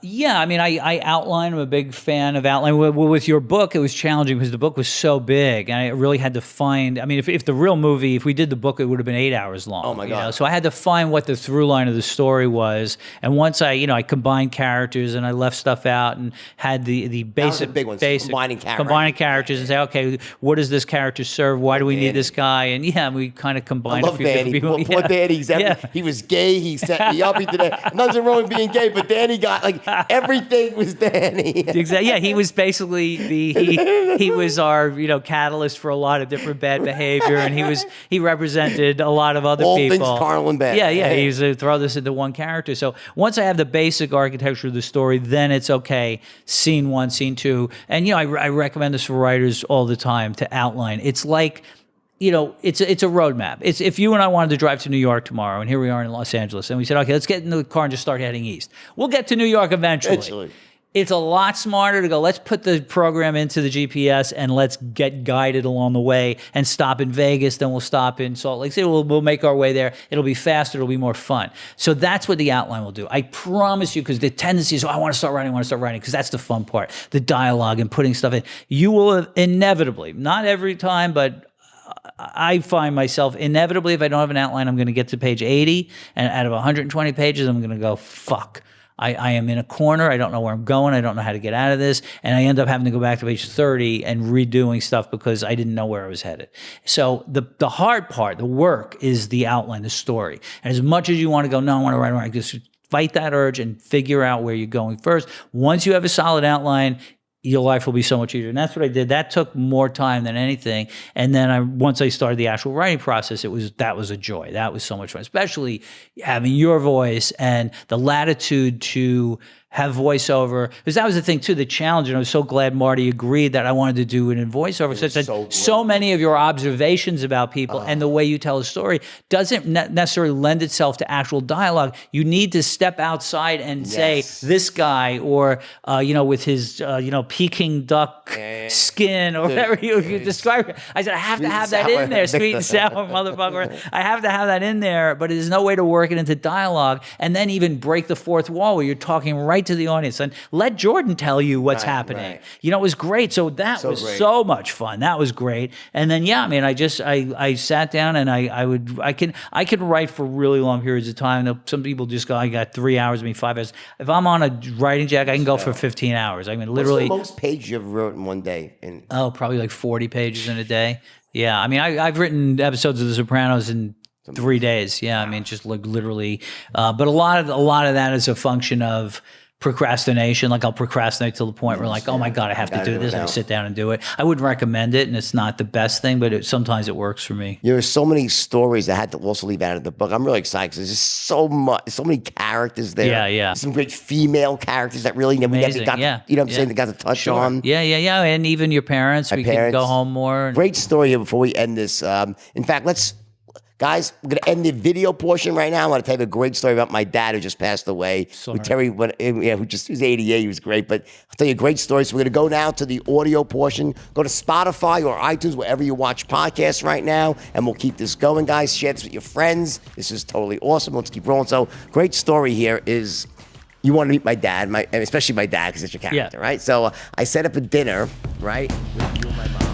Yeah. I mean, I outline. I'm a big fan of outline. With your book, it was challenging because the book was so big, and I really had to find. I mean, if the real movie, if we did the book, it would have been 8 hours long. Oh my God. So I had to find what the through line of the story was, and once I combined characters and I left stuff out and had the basic big ones. Combining characters and say, okay, what does this character serve? Why do we need this guy? And we kind of combined a few different people. Poor Danny. He was gay. He set me up. He did nothing wrong with being gay, but Danny got everything was Danny. Exactly. Yeah, he was basically he was our catalyst for a lot of different bad behavior, and he represented a lot of other all people. All things carnal and bad. Yeah. He was to throw this into one character. So once I have the basic architecture of the story, then it's okay. Scene 1, scene 2, and I recommend this for writers all the time to outline. It's like it's a roadmap. It's if you and I wanted to drive to New York tomorrow, and here we are in Los Angeles, and we said, okay, let's get into the car and just start heading east. We'll get to New York eventually. It's a lot smarter to go, let's put the program into the GPS and let's get guided along the way and stop in Vegas, then we'll stop in Salt Lake City. We'll make our way there. It'll be faster. It'll be more fun. So that's what the outline will do. I promise you, because the tendency is, I want to start writing, because that's the fun part, the dialogue and putting stuff in. You will inevitably, not every time, but I find myself inevitably, if I don't have an outline, I'm going to get to page 80, and out of 120 pages, I'm going to go, fuck. I am in a corner. I don't know where I'm going. I don't know how to get out of this. And I end up having to go back to page 30 and redoing stuff because I didn't know where I was headed. So the hard part, the work, is the outline, the story. And as much as you want to go, no, I want to write, just fight that urge and figure out where you're going first. Once you have a solid outline, your life will be so much easier. And that's what I did. That took more time than anything. And then once I started the actual writing process, that was a joy. That was so much fun, especially having your voice and the latitude to have voiceover, because that was the thing too, the challenge. And I was so glad Marty agreed that I wanted to do it in voiceover. So many of your observations about people and the way you tell a story doesn't necessarily lend itself to actual dialogue. You need to step outside and say, this guy, or with his Peking duck skin, or whatever you describe it. I said, I have to have that in there, sweet and sour motherfucker. I have to have that in there, but there's no way to work it into dialogue and then even break the fourth wall where you're talking right to the audience and let Jordan tell you what's happening. Right. It was great. So that was great. So much fun. That was great. And then, I sat down and I can write for really long periods of time. Some people just go, I got 3 hours, 5 hours. If I'm on a writing jack, I can go for 15 hours. I mean, literally. What's the most pages you ever wrote in one day? Probably like 40 pages in a day. Yeah. I mean, I've written episodes of The Sopranos in 3 days. Yeah. I mean, just like literally, but a lot of that is a function of procrastination. Like I'll procrastinate to the point where oh my God, I have to do this. And I sit down and do it. I wouldn't recommend it, and it's not the best thing, but sometimes it works for me. There are so many stories I had to also leave out of the book. I'm really excited because there's just so many characters there. Yeah. Some great female characters that really never got to got to touch on. Yeah. And even your parents, we can go home more. Great story here before we end this. In fact, guys, we're going to end the video portion right now. I want to tell you a great story about my dad who just passed away. Sorry. Terry, who's 88, he was great. But I'll tell you a great story. So we're going to go now to the audio portion. Go to Spotify or iTunes, wherever you watch podcasts right now. And we'll keep this going, guys. Share this with your friends. This is totally awesome. Let's keep rolling. So great story here is you want to meet my dad, especially my dad because it's your character, right? So I set up a dinner, right, with you and my mom.